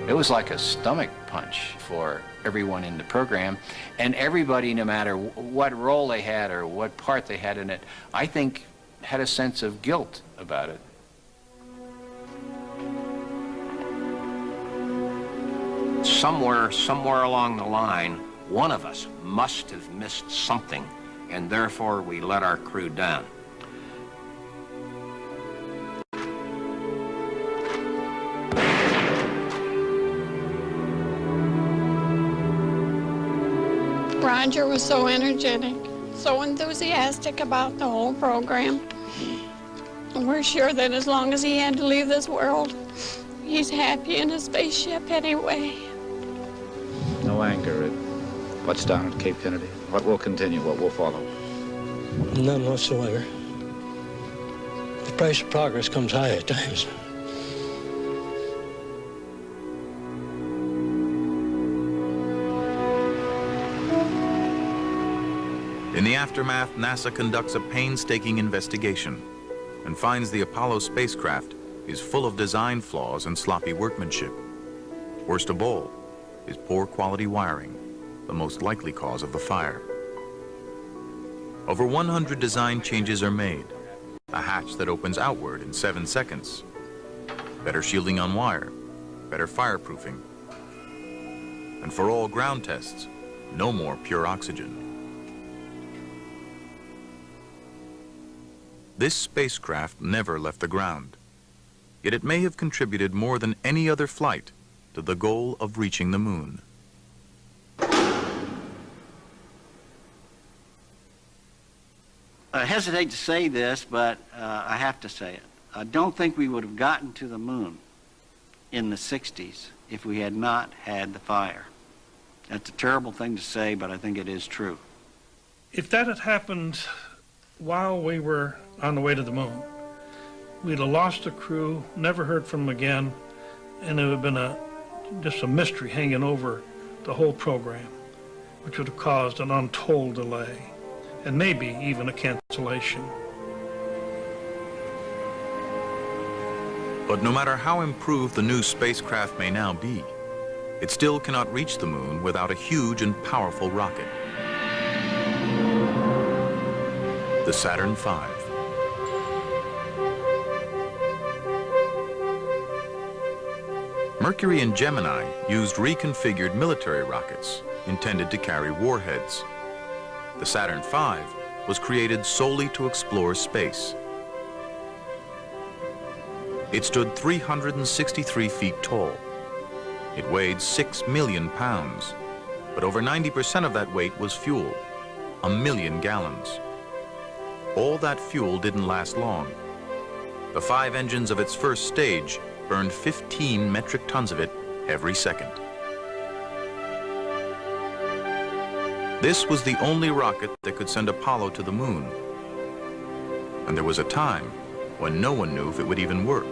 It was like a stomach punch for everyone in the program, and everybody, no matter what role they had or what part they had in it, I think had a sense of guilt about it. Somewhere along the line, one of us must have missed something, and therefore we let our crew down. Roger was so energetic, so enthusiastic about the whole program. And we're sure that as long as he had to leave this world, he's happy in a spaceship anyway. No anger at what's down at Cape Kennedy? What will continue? What will follow? None whatsoever. The price of progress comes high at times. In the aftermath, NASA conducts a painstaking investigation and finds the Apollo spacecraft is full of design flaws and sloppy workmanship. Worst of all is poor quality wiring, the most likely cause of the fire. Over 100 design changes are made. A hatch that opens outward in 7 seconds. Better shielding on wire, better fireproofing. And for all ground tests, no more pure oxygen. This spacecraft never left the ground, yet it may have contributed more than any other flight to the goal of reaching the moon. I hesitate to say this, but I have to say it. I don't think we would have gotten to the moon in the 60s if we had not had the fire. That's a terrible thing to say, but I think it is true. If that had happened while we were on the way to the moon, we'd have lost a crew, never heard from them again, and it would have been just a mystery hanging over the whole program, which would have caused an untold delay, and maybe even a cancellation. But no matter how improved the new spacecraft may now be, it still cannot reach the moon without a huge and powerful rocket. The Saturn V. Mercury and Gemini used reconfigured military rockets intended to carry warheads. The Saturn V was created solely to explore space. It stood 363 feet tall. It weighed 6 million pounds, but over 90% of that weight was fuel, 1 million gallons. All that fuel didn't last long. The 5 engines of its first stage burned 15 metric tons of it every second. This was the only rocket that could send Apollo to the moon. And there was a time when no one knew if it would even work.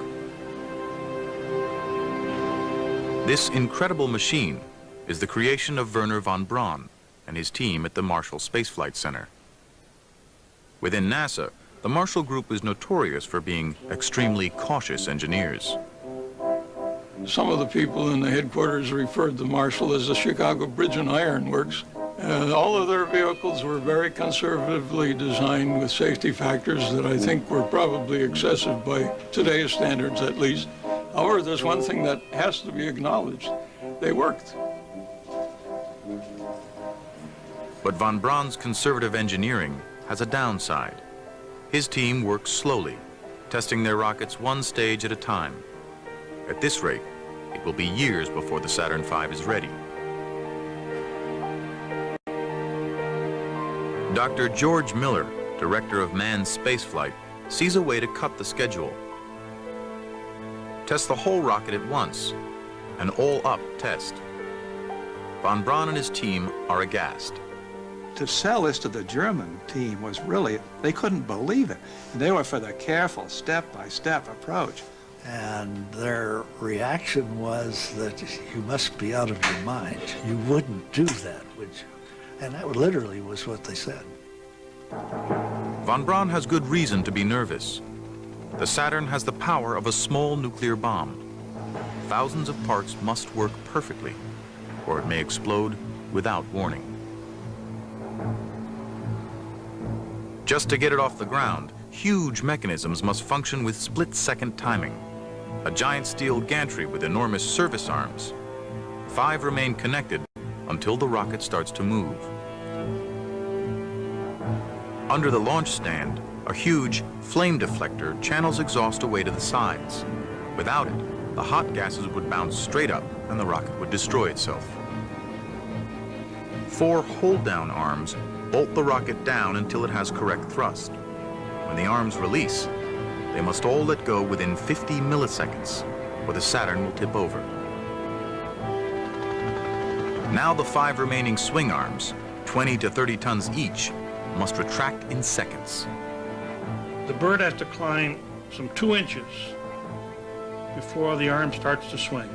This incredible machine is the creation of Wernher von Braun and his team at the Marshall Space Flight Center. Within NASA, the Marshall Group is notorious for being extremely cautious engineers. Some of the people in the headquarters referred to Marshall as the Chicago Bridge and Iron Works. All of their vehicles were very conservatively designed with safety factors that I think were probably excessive by today's standards at least. However, there's one thing that has to be acknowledged. they worked. But von Braun's conservative engineering has a downside. His team works slowly, testing their rockets one stage at a time. At this rate, it will be years before the Saturn V is ready. Dr. George Miller, director of manned spaceflight, sees a way to cut the schedule. Test the whole rocket at once, an all-up test. Von Braun and his team are aghast. To sell this to the German team was really, they couldn't believe it. They were for the careful, step-by-step approach. And their reaction was that you must be out of your mind. You wouldn't do that, would you? And that literally was what they said. Von Braun has good reason to be nervous. The Saturn has the power of a small nuclear bomb. Thousands of parts must work perfectly, or it may explode without warning. Just to get it off the ground, huge mechanisms must function with split-second timing. A giant steel gantry with enormous service arms. 5 remain connected until the rocket starts to move. Under the launch stand, a huge flame deflector channels exhaust away to the sides. Without it, the hot gases would bounce straight up and the rocket would destroy itself. 4 hold-down arms bolt the rocket down until it has correct thrust. When the arms release, they must all let go within 50 milliseconds, or the Saturn will tip over. Now the 5 remaining swing arms, 20 to 30 tons each, must retract in seconds. The bird has to climb some 2 inches before the arm starts to swing.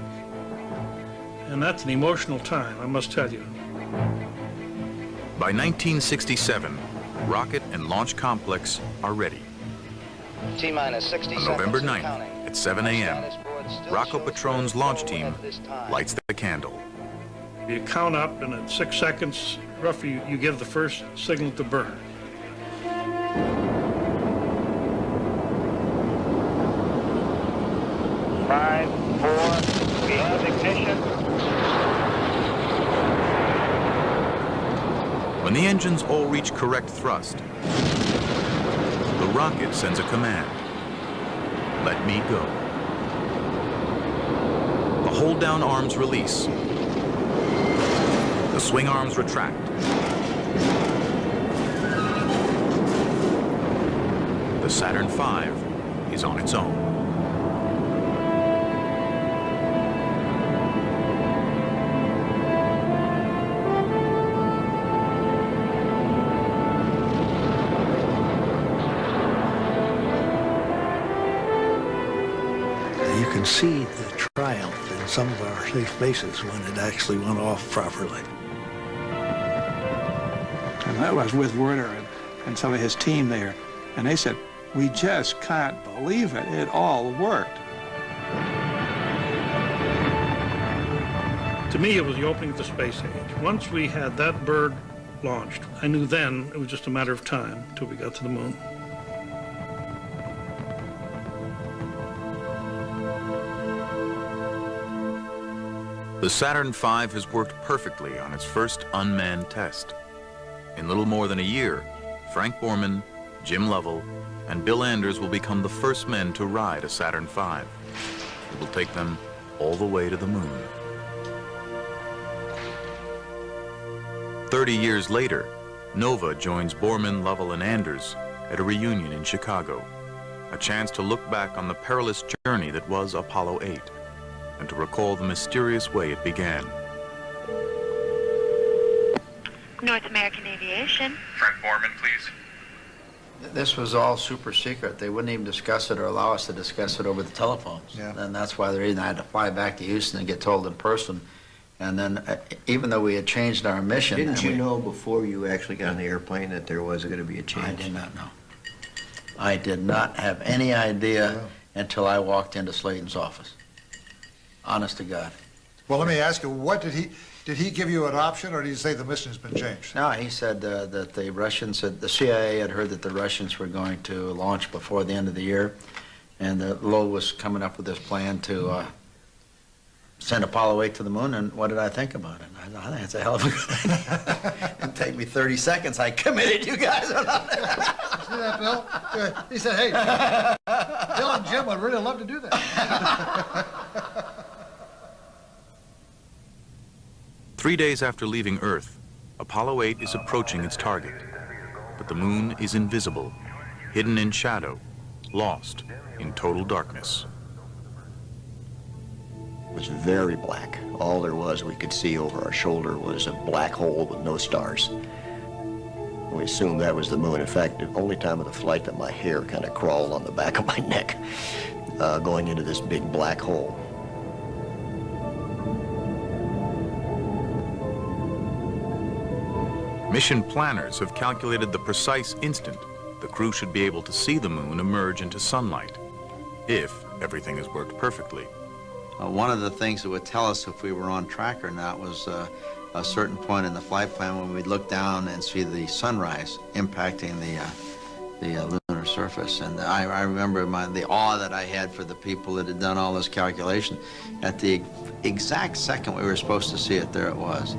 And that's an emotional time, I must tell you. By 1967, rocket and launch complex are ready. T-minus 60 On seconds. November 9th at 7 a.m., Rocco Petron's launch team lights the candle. You count up, and at 6 seconds, roughly, you give the first signal to burn. Five, 4, begin ignition. When the engines all reach correct thrust, the rocket sends a command. Let me go. The hold-down arms release. The swing arms retract. The Saturn V is on its own. You can see the triumph in some of our safe spaces when it actually went off properly. And that was with Werner and some of his team there. And they said, we just can't believe it. It all worked. To me, it was the opening of the space age. Once we had that bird launched, I knew then it was just a matter of time till we got to the moon. The Saturn V has worked perfectly on its first unmanned test. In little more than a year, Frank Borman, Jim Lovell, and Bill Anders will become the first men to ride a Saturn V. It will take them all the way to the moon. 30 years later, Nova joins Borman, Lovell, and Anders at a reunion in Chicago, a chance to look back on the perilous journey that was Apollo 8. And to recall the mysterious way it began. North American Aviation. Frank Borman, please. This was all super secret. They wouldn't even discuss it or allow us to discuss it over the telephones. Yeah. And that's why the reason I had to fly back to Houston and get told in person. And then, even though we had changed our mission... Didn't you know before you actually got on the airplane that there was going to be a change? I did not know. I did not have any idea until I walked into Slayton's office. Honest to God. Well, let me ask you, what did he give you an option, or did he say the mission's been changed? No, he said that the Russians, the CIA had heard that the Russians were going to launch before the end of the year, and that Lowe was coming up with this plan to send Apollo 8 to the moon, and what did I think about it? I thought, I think it's a hell of a good idea. It'd take me 30 seconds. I committed you guys on that. See that, Bill? Yeah. He said, hey, Bill and Jim would really love to do that. 3 days after leaving Earth, Apollo 8 is approaching its target. But the moon is invisible, hidden in shadow, lost in total darkness. It was very black. All there was we could see over our shoulder was a black hole with no stars. We assumed that was the moon. In fact, the only time of the flight that my hair kind of crawled on the back of my neck, going into this big black hole. Mission planners have calculated the precise instant the crew should be able to see the moon emerge into sunlight, if everything has worked perfectly. One of the things that would tell us if we were on track or not was a certain point in the flight plan when we'd look down and see the sunrise impacting the lunar surface. And I remember the awe that I had for the people that had done all this calculation. At the exact second we were supposed to see it, there it was.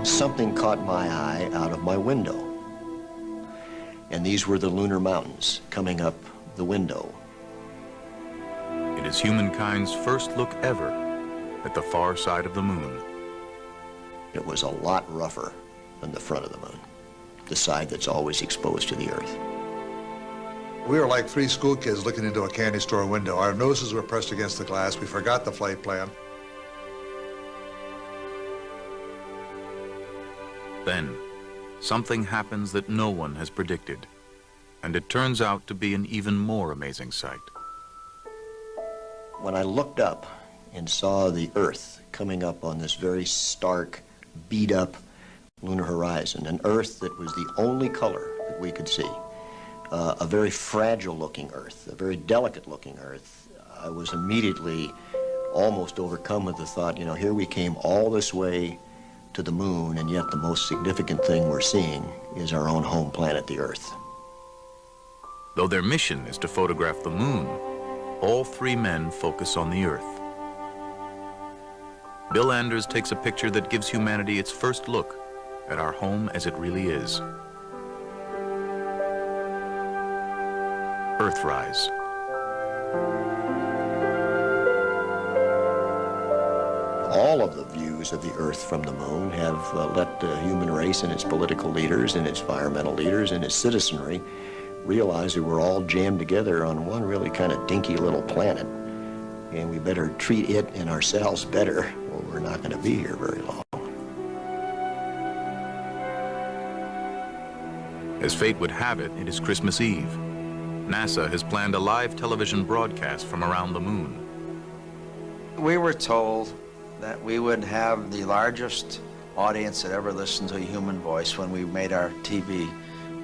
Something caught my eye out of my window. And these were the lunar mountains coming up the window. It is humankind's first look ever at the far side of the moon. It was a lot rougher than the front of the moon, the side that's always exposed to the Earth. We were like three school kids looking into a candy store window. Our noses were pressed against the glass. We forgot the flight plan. Then, something happens that no one has predicted, and it turns out to be an even more amazing sight. When I looked up and saw the Earth coming up on this very stark, beat-up lunar horizon, an Earth that was the only color that we could see, a very fragile-looking Earth, a very delicate-looking Earth, I was immediately almost overcome with the thought, you know, here we came all this way to the moon, and yet the most significant thing we're seeing is our own home planet, the Earth. Though their mission is to photograph the moon, all three men focus on the Earth. Bill Anders takes a picture that gives humanity its first look at our home as it really is. Earthrise. All of the views of the Earth from the moon have let the human race and its political leaders and its environmental leaders and its citizenry realize that we're all jammed together on one really kind of dinky little planet, and we better treat it and ourselves better, or we're not going to be here very long. As fate would have it, it is Christmas Eve. NASA has planned a live television broadcast from around the moon. We were told that we would have the largest audience that ever listened to a human voice when we made our TV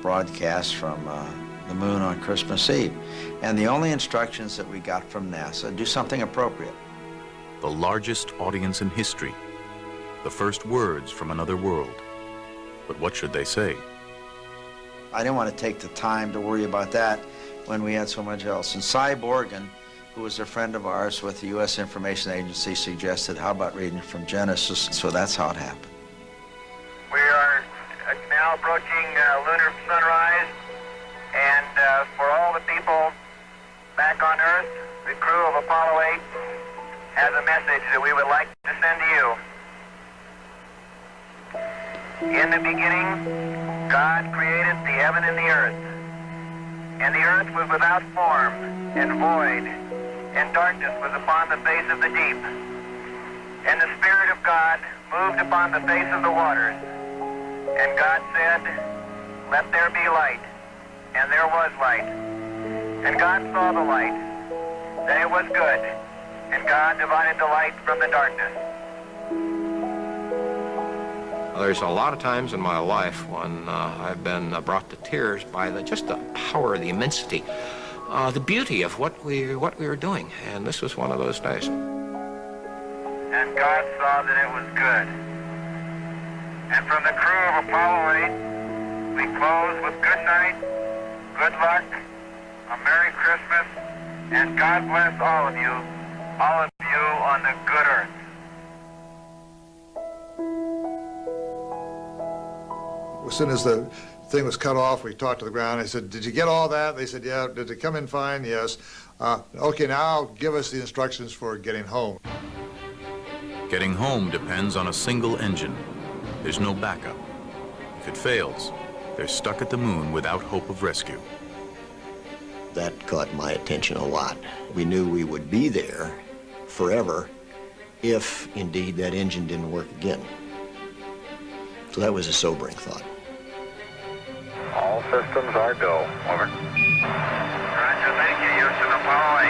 broadcast from the moon on Christmas Eve. And the only instructions that we got from NASA, do something appropriate. The largest audience in history. The first words from another world. But what should they say? I didn't want to take the time to worry about that when we had so much else. And Cy Borgen, who was a friend of ours with the U.S. Information Agency, suggested, how about reading from Genesis? So that's how it happened. We are now approaching lunar sunrise, and for all the people back on Earth, the crew of Apollo 8 has a message that we would like to send to you. In the beginning, God created the heaven and the earth. And the earth was without form and void, and darkness was upon the face of the deep. And the Spirit of God moved upon the face of the waters. And God said, "Let there be light." And there was light. And God saw the light, that it was good. And God divided the light from the darkness. There's a lot of times in my life when I've been brought to tears by just the power, the immensity, the beauty of what we were doing, and this was one of those days. And God saw that it was good. And from the crew of Apollo 8, we close with good night, good luck, a Merry Christmas, And God bless all of you on the good earth. As soon as the thing was cut off, we talked to the ground. I said, did you get all that? They said, yeah. Did it come in fine? Yes. Okay, now give us the instructions for getting home. Getting home depends on a single engine. There's no backup. If it fails, they're stuck at the moon without hope of rescue. That caught my attention a lot. We knew we would be there forever if, indeed, that engine didn't work again. So that was a sobering thought. All systems are go. Over. Roger, thank you. Houston, Apollo 8.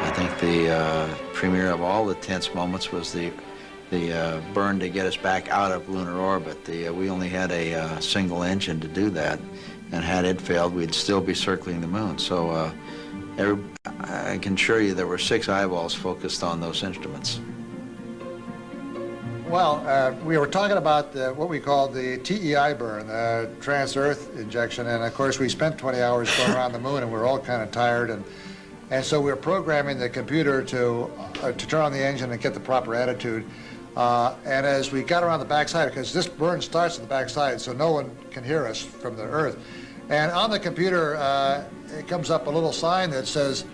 I think the premier of all the tense moments was the burn to get us back out of lunar orbit. We only had a single engine to do that, and had it failed, we'd still be circling the moon. So I can assure you there were 6 eyeballs focused on those instruments. Well, we were talking about what we call the TEI burn, the trans-Earth injection, and of course we spent 20 hours going around the moon and we were all kind of tired, and so we were programming the computer to turn on the engine and get the proper attitude. And as we got around the backside, because this burn starts at the backside, so no one can hear us from the Earth, and on the computer it comes up a little sign that says,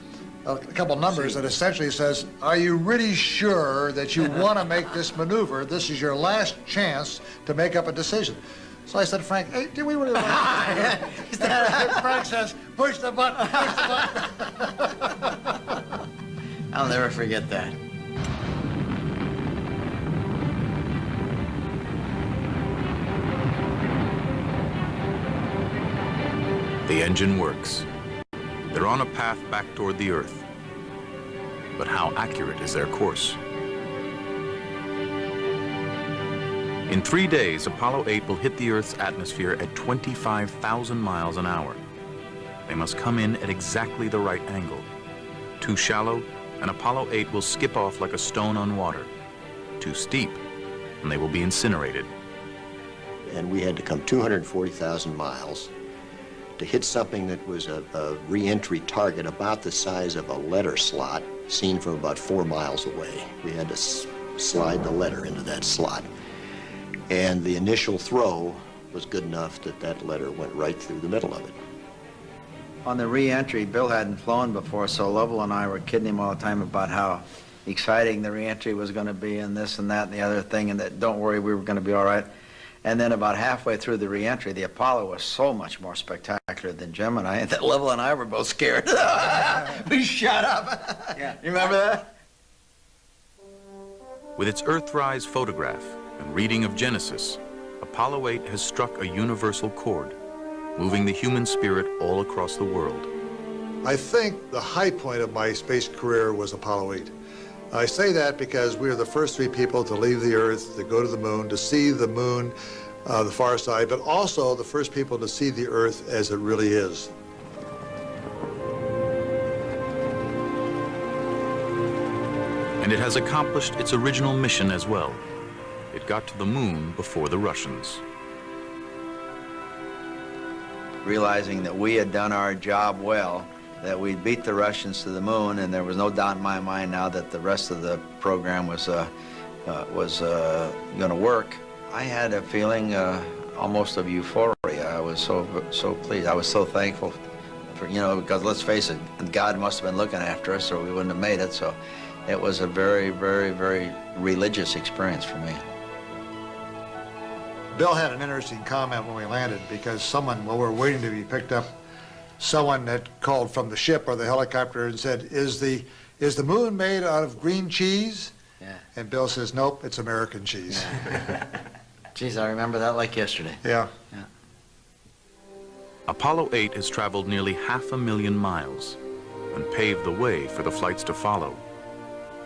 a couple numbers that essentially says, are you really sure that you want to make this maneuver? This is your last chance to make up a decision. So I said, Frank, hey, do we really want to? Frank says, push the button, push the button. I'll never forget that. The engine works. They're on a path back toward the Earth. But how accurate is their course? In 3 days, Apollo 8 will hit the Earth's atmosphere at 25,000 miles an hour. They must come in at exactly the right angle. Too shallow, and Apollo 8 will skip off like a stone on water. Too steep, and they will be incinerated. And we had to come 240,000 miles to hit something that was a re-entry target about the size of a letter slot, seen from about 4 miles away. We had to slide the letter into that slot. And the initial throw was good enough that that letter went right through the middle of it. On the re-entry, Bill hadn't flown before, so Lovell and I were kidding him all the time about how exciting the re-entry was going to be and this and that and the other thing, and that don't worry, we were going to be all right. And then about halfway through the re-entry, the Apollo was so much more spectacular than Gemini that Lovell and I were both scared. We shut up. Yeah. You remember that? With its Earthrise photograph and reading of Genesis, Apollo 8 has struck a universal chord, moving the human spirit all across the world. I think the high point of my space career was Apollo 8. I say that because we were the first 3 people to leave the Earth, to go to the moon, to see the moon, the far side, but also the first people to see the Earth as it really is. And it has accomplished its original mission as well. It got to the moon before the Russians. Realizing that we had done our job well, that we'd beat the Russians to the moon, and there was no doubt in my mind now that the rest of the program was going to work. I had a feeling almost of euphoria. I was so pleased. I was so thankful for, because let's face it, God must have been looking after us or we wouldn't have made it. So it was a very, very, very religious experience for me. Bill had an interesting comment when we landed because someone, while we were waiting to be picked up, someone had called from the ship or the helicopter and said, is the moon made out of green cheese? Yeah. And Bill says, nope, it's American cheese. Yeah. Geez, I remember that like yesterday. Yeah. Yeah. Apollo 8 has traveled nearly 500,000 miles and paved the way for the flights to follow.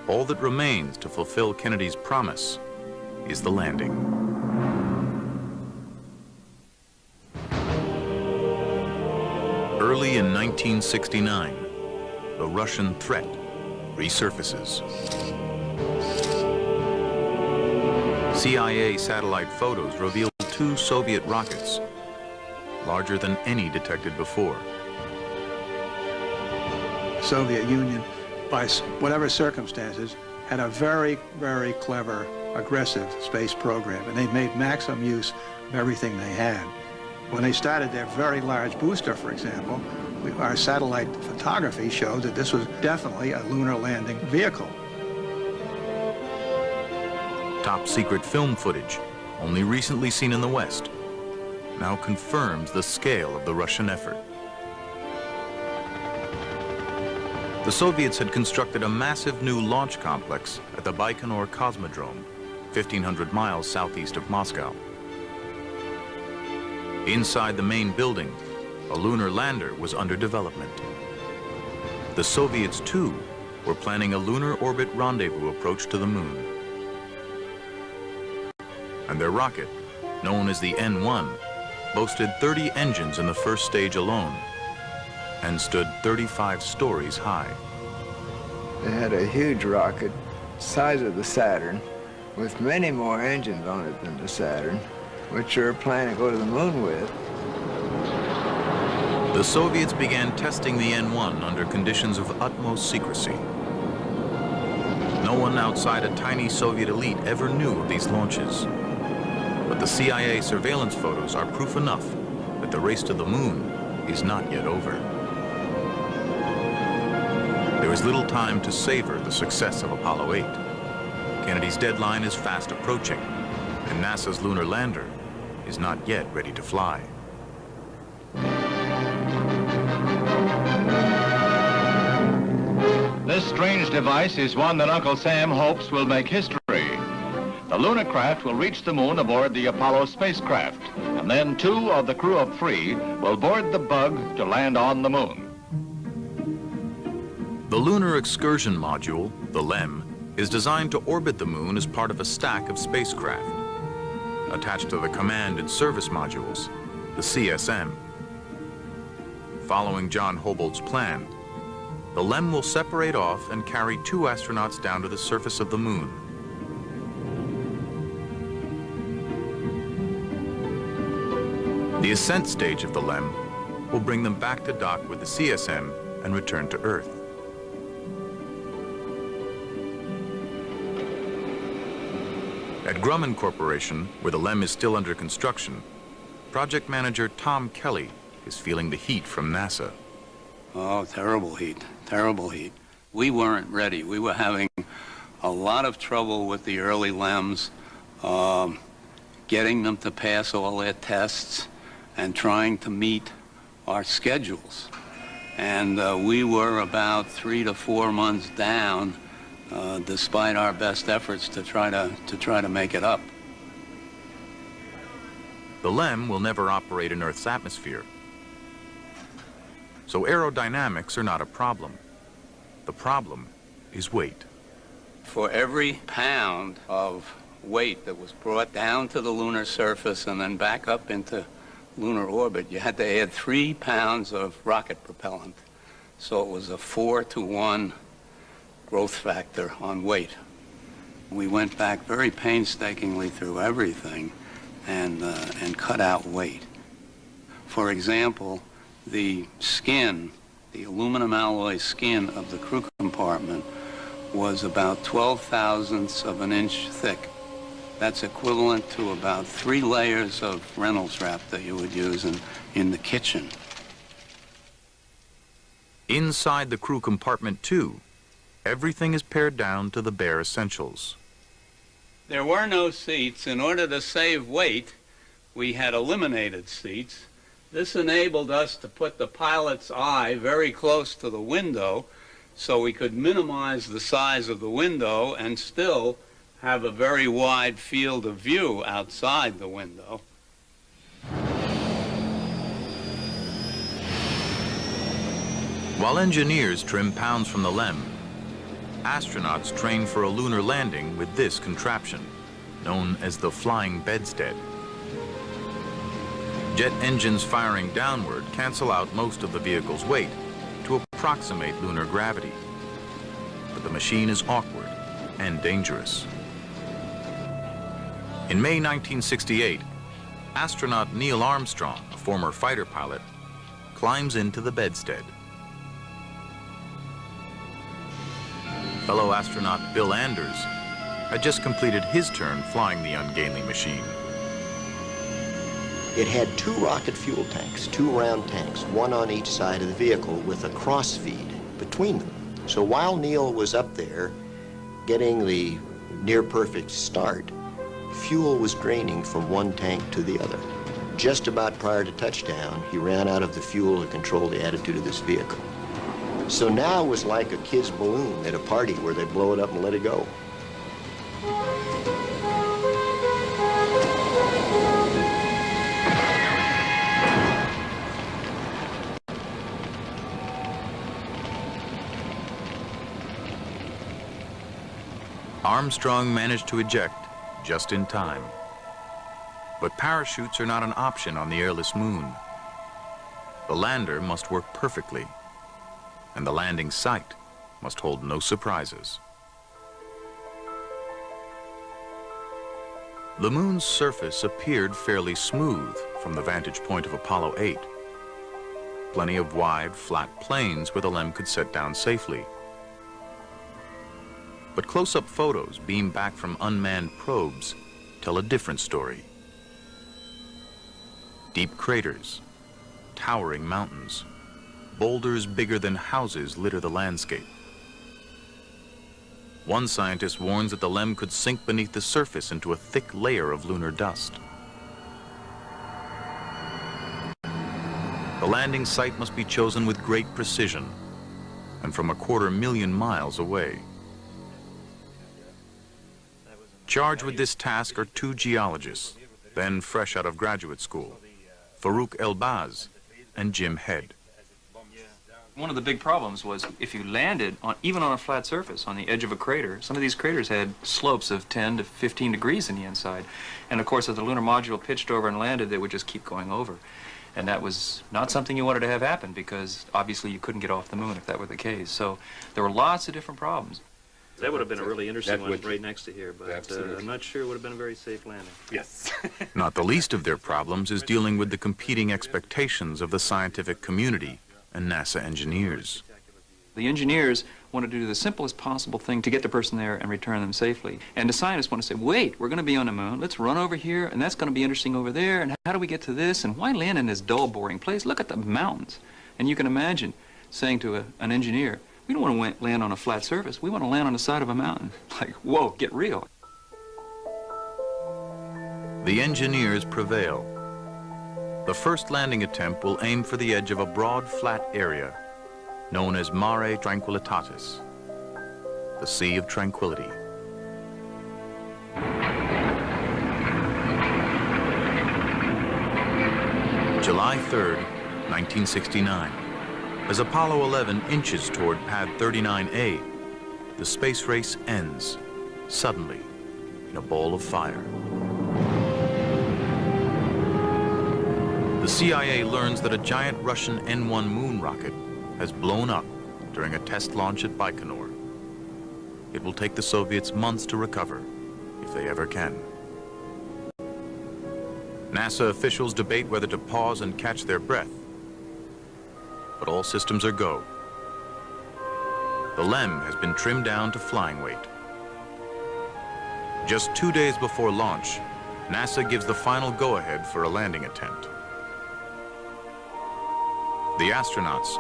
All that remains to fulfill Kennedy's promise is the landing. Early in 1969, the Russian threat resurfaces. CIA satellite photos reveal 2 Soviet rockets, larger than any detected before. Soviet Union, by whatever circumstances, had a very, very clever, aggressive space program, and they made maximum use of everything they had. When they started their very large booster, for example, our satellite photography showed that this was definitely a lunar landing vehicle. Top secret film footage, only recently seen in the West, now confirms the scale of the Russian effort. The Soviets had constructed a massive new launch complex at the Baikonur Cosmodrome, 1,500 miles southeast of Moscow. Inside the main building, a lunar lander was under development. The Soviets, too, were planning a lunar orbit rendezvous approach to the moon. And their rocket, known as the N1, boasted 30 engines in the first stage alone and stood 35 stories high. They had a huge rocket, size of the Saturn, with many more engines on it than the Saturn, which they were planning to go to the moon with. The Soviets began testing the N1 under conditions of utmost secrecy. No one outside a tiny Soviet elite ever knew of these launches. But the CIA surveillance photos are proof enough that the race to the moon is not yet over. There is little time to savor the success of Apollo 8. Kennedy's deadline is fast approaching, and NASA's lunar lander is not yet ready to fly. This strange device is one that Uncle Sam hopes will make history. The lunar craft will reach the moon aboard the Apollo spacecraft, and then 2 of the crew of 3 will board the Bug to land on the moon. The Lunar Excursion Module, the LEM, is designed to orbit the moon as part of a stack of spacecraft. Attached to the Command and Service Modules, the CSM. Following John Hobolt's plan, the LEM will separate off and carry 2 astronauts down to the surface of the moon. The ascent stage of the LEM will bring them back to dock with the CSM and return to Earth. At Grumman Corporation, where the LEM is still under construction, project manager Tom Kelly is feeling the heat from NASA. Oh, terrible heat, terrible heat. We weren't ready. We were having a lot of trouble with the early LEMs, getting them to pass all their tests and trying to meet our schedules. And we were about 3 to 4 months down, despite our best efforts to try to make it up. The LEM will never operate in Earth's atmosphere, so aerodynamics are not a problem. The problem is weight. For every pound of weight that was brought down to the lunar surface and then back up into lunar orbit, you had to add 3 pounds of rocket propellant. So it was a 4-to-1 growth factor on weight. We went back very painstakingly through everything and cut out weight. For example, the skin, the aluminum alloy skin of the crew compartment was about 12 thousandths of an inch thick. That's equivalent to about 3 layers of Reynolds wrap that you would use in the kitchen. Inside the crew compartment, too, everything is pared down to the bare essentials. There were no seats. In order to save weight, we had eliminated seats. This enabled us to put the pilot's eye very close to the window so we could minimize the size of the window and still have a very wide field of view outside the window. While engineers trim pounds from the LEM, astronauts train for a lunar landing with this contraption, known as the flying bedstead. Jet engines firing downward cancel out most of the vehicle's weight to approximate lunar gravity. But the machine is awkward and dangerous. In May 1968, astronaut Neil Armstrong, a former fighter pilot, climbs into the bedstead. Fellow astronaut Bill Anders had just completed his turn flying the ungainly machine. It had 2 rocket fuel tanks, 2 round tanks, one on each side of the vehicle with a cross feed between them. So while Neil was up there getting the near perfect start, fuel was draining from one tank to the other. Just about prior to touchdown, he ran out of the fuel to control the attitude of this vehicle. So now it was like a kid's balloon at a party where they blow it up and let it go. Armstrong managed to eject just in time. But parachutes are not an option on the airless moon. The lander must work perfectly, and the landing site must hold no surprises. The moon's surface appeared fairly smooth from the vantage point of Apollo 8. Plenty of wide, flat plains where the LEM could set down safely. But close-up photos beamed back from unmanned probes tell a different story. Deep craters, towering mountains, boulders bigger than houses litter the landscape. One scientist warns that the LEM could sink beneath the surface into a thick layer of lunar dust. The landing site must be chosen with great precision and from 250,000 miles away. Charged with this task are 2 geologists, then fresh out of graduate school, Farouk Elbaz and Jim Head. One of the big problems was if you landed even on a flat surface on the edge of a crater, some of these craters had slopes of 10 to 15 degrees in the inside. And of course, if the lunar module pitched over and landed, they would just keep going over. And that was not something you wanted to have happen because obviously you couldn't get off the moon if that were the case. So there were lots of different problems. That would have been a really interesting one right next to here, but I'm not sure it would have been a very safe landing. Yes. Not the least of their problems is dealing with the competing expectations of the scientific community and NASA engineers. The engineers wanted to do the simplest possible thing to get the person there and return them safely. And the scientists want to say, wait, we're going to be on the moon. Let's run over here, and that's going to be interesting over there. And how do we get to this? And why land in this dull, boring place? Look at the mountains. And you can imagine saying to an engineer, we don't want to land on a flat surface. We want to land on the side of a mountain. Like, whoa, get real. The engineers prevail. The first landing attempt will aim for the edge of a broad, flat area known as Mare Tranquillitatis, the Sea of Tranquility. July 3rd, 1969. As Apollo 11 inches toward pad 39A, the space race ends, suddenly, in a ball of fire. The CIA learns that a giant Russian N-1 moon rocket has blown up during a test launch at Baikonur. It will take the Soviets months to recover, if they ever can. NASA officials debate whether to pause and catch their breath, but all systems are go. The LEM has been trimmed down to flying weight. Just 2 days before launch, NASA gives the final go-ahead for a landing attempt. The astronauts,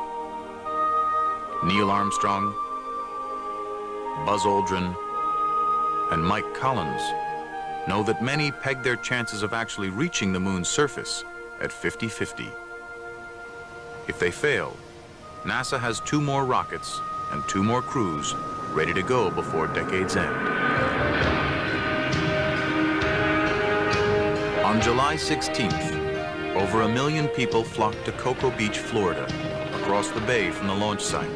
Neil Armstrong, Buzz Aldrin, and Mike Collins, know that many peg their chances of actually reaching the moon's surface at 50-50. If they fail, NASA has 2 more rockets and 2 more crews ready to go before decade's end. On July 16th, over 1 million people flocked to Cocoa Beach, Florida, across the bay from the launch site.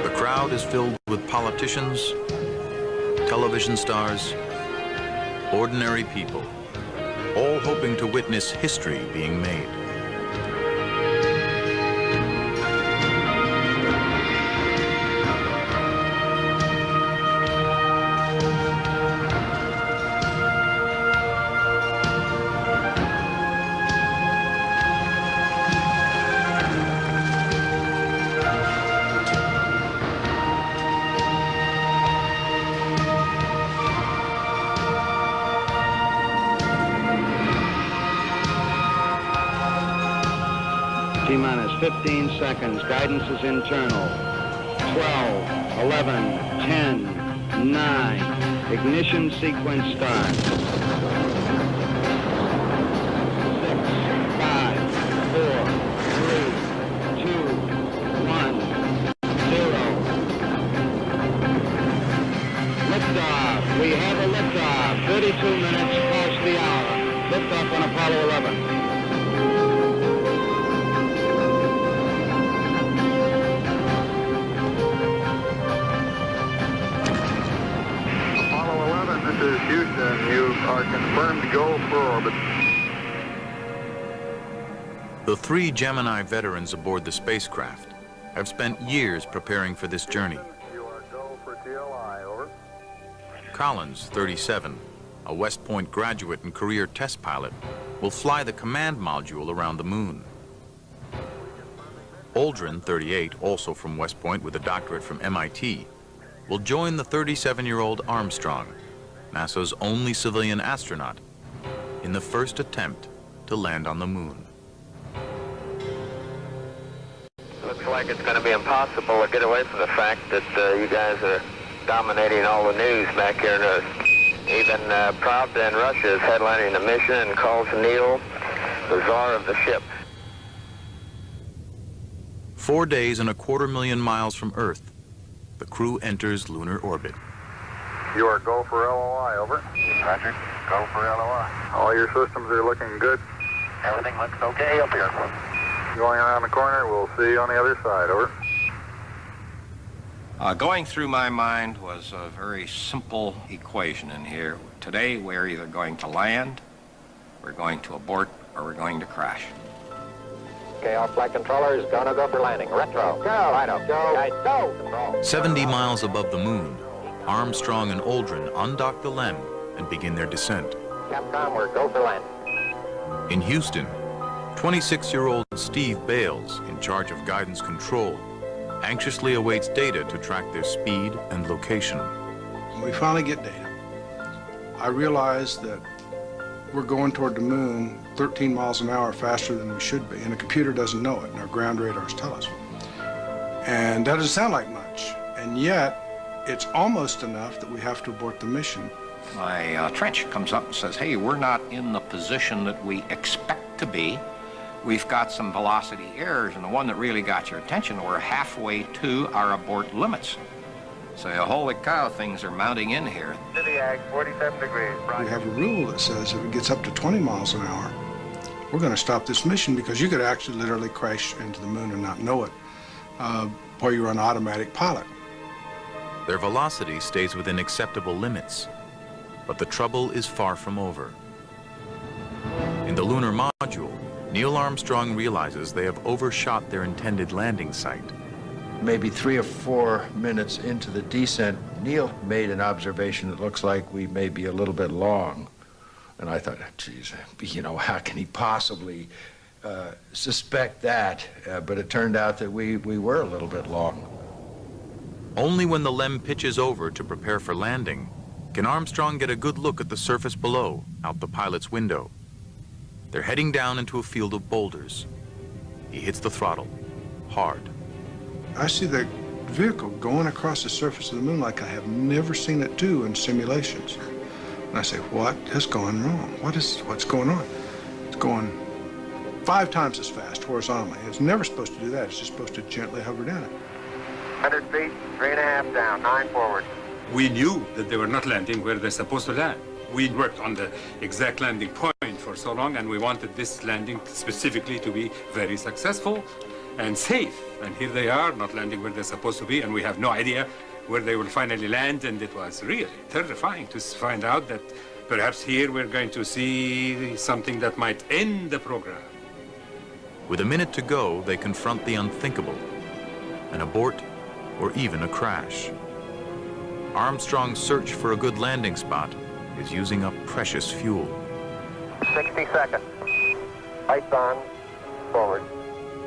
The crowd is filled with politicians, television stars, ordinary people, all hoping to witness history being made. T-minus 15 seconds. Guidance is internal. 12, 11, 10, 9. Ignition sequence start. 6, 5, 4, 3, 2, 1, 0. Liftoff. We have a liftoff. 32 minutes past the hour. Liftoff on Apollo 11. This is Houston. You are confirmed to go for orbit. The 3 Gemini veterans aboard the spacecraft have spent years preparing for this journey. You are go for TLI, over. Collins, 37, a West Point graduate and career test pilot, will fly the command module around the moon. Aldrin, 38, also from West Point with a doctorate from MIT, will join the 37-year-old Armstrong, NASA's only civilian astronaut, in the first attempt to land on the moon. Looks like it's going to be impossible to get away from the fact that you guys are dominating all the news back here in Earth. Even Pravda in Russia is headlining the mission and calls Neil the czar of the ship. 4 days and 250,000 miles from Earth, the crew enters lunar orbit. You are go for LOI, over. Roger, go for LOI. All your systems are looking good. Everything looks okay up here. Going around the corner, we'll see you on the other side, over. Going through my mind was a very simple equation in here. Today, we're either going to land, we're going to abort, or we're going to crash. Okay, all flight controllers, gonna go for landing. Retro, go. Righto, go. Guide, go. Control. 70 miles above the moon, Armstrong and Aldrin undock the LEM and begin their descent. Capcom, we're go for landing. In Houston, 26-year-old Steve Bales, in charge of guidance control, anxiously awaits data to track their speed and location. When we finally get data, I realize that we're going toward the moon 13 miles an hour faster than we should be, and the computer doesn't know it, and our ground radars tell us. And that doesn't sound like much, and yet it's almost enough that we have to abort the mission. My trench comes up and says, hey, we're not in the position that we expect to be. We've got some velocity errors, and the one that really got your attention, we're halfway to our abort limits. So, holy cow, things are mounting in here. Zodiac, 47 degrees. We have a rule that says if it gets up to 20 miles an hour, we're going to stop this mission because you could actually literally crash into the moon and not know it, or you're an automatic pilot. Their velocity stays within acceptable limits, but the trouble is far from over. In the lunar module, Neil Armstrong realizes they have overshot their intended landing site. Maybe 3 or 4 minutes into the descent, Neil made an observation that looks like we may be a little bit long. And I thought, geez, you know, how can he possibly suspect that? But it turned out that we were a little bit long. Only when the LEM pitches over to prepare for landing can Armstrong get a good look at the surface below, out the pilot's window. They're heading down into a field of boulders. He hits the throttle, hard. I see the vehicle going across the surface of the moon like I have never seen it do in simulations. And I say, what has gone wrong? What's going on? It's going 5 times as fast horizontally. It's never supposed to do that. It's just supposed to gently hover down it. 100 feet, 3.5 down, 9 forward. We knew that they were not landing where they're supposed to land. We worked on the exact landing point for so long, and we wanted this landing specifically to be very successful and safe. And here they are, not landing where they're supposed to be, and we have no idea where they will finally land, and it was really terrifying to find out that perhaps here we're going to see something that might end the program. With a minute to go, they confront the unthinkable, an abort or even a crash. Armstrong's search for a good landing spot is using up precious fuel. 60 seconds. Lights on, forward.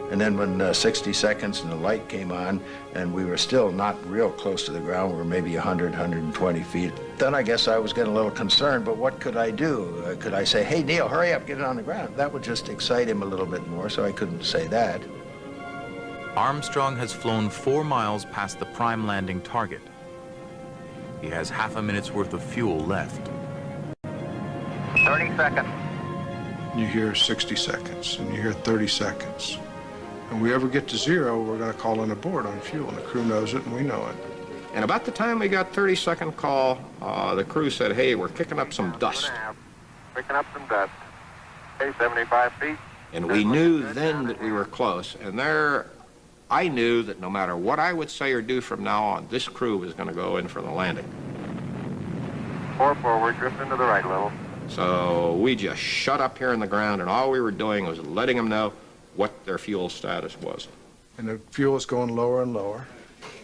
And then when 60 seconds and the light came on, and we were still not real close to the ground, we were maybe 100, 120 feet, then I guess I was getting a little concerned, but what could I do? Could I say, hey, Neil, hurry up, get it on the ground? That would just excite him a little bit more, so I couldn't say that. Armstrong has flown 4 miles past the prime landing target. He has half a minute's worth of fuel left. 30 seconds. You hear 60 seconds, and you hear 30 seconds. And we ever get to 0, we're going to call in a board on fuel, and the crew knows it, and we know it. And about the time we got 30-second call, the crew said, hey, we're kicking up some dust. Picking up some dust. Okay, 75 feet. And we knew then that we were close. And there, I knew that no matter what I would say or do from now on, this crew was going to go in for the landing. 4 forward, drift into the right a little. So we just shut up here in the ground, and all we were doing was letting them know what their fuel status was. And the fuel is going lower and lower.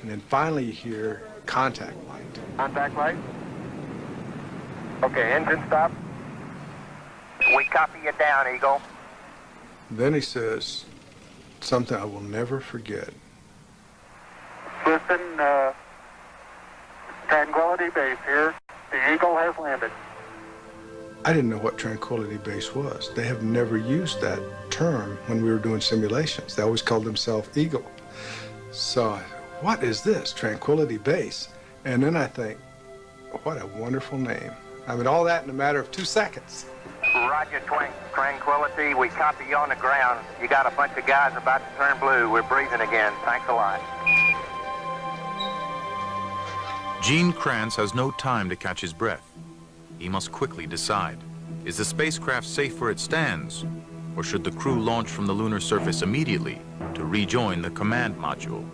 And then finally you hear contact light. Contact light. Okay, engine stop. We copy you down, Eagle. Then he says something I will never forget. Listen, Tranquility Base here. The Eagle has landed. I didn't know what Tranquility Base was. They have never used that term when we were doing simulations. They always called themselves Eagle. So, what is this, Tranquility Base? And then I think, what a wonderful name. I mean, all that in a matter of 2 seconds. Roger, Tranquility. We copy you on the ground. You got a bunch of guys about to turn blue. We're breathing again. Thanks a lot. Gene Kranz has no time to catch his breath. He must quickly decide. Is the spacecraft safe where it stands? Or should the crew launch from the lunar surface immediately to rejoin the command module?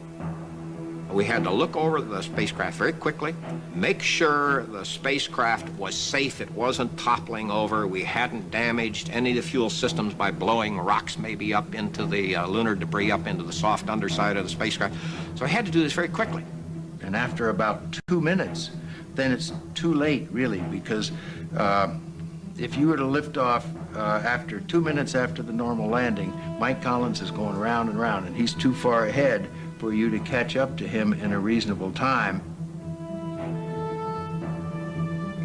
We had to look over the spacecraft very quickly, make sure the spacecraft was safe, it wasn't toppling over, we hadn't damaged any of the fuel systems by blowing rocks maybe up into the lunar debris, up into the soft underside of the spacecraft. So I had to do this very quickly. And after about 2 minutes, then it's too late, really, because if you were to lift off after 2 minutes after the normal landing, Mike Collins is going round and round, and he's too far ahead for you to catch up to him in a reasonable time.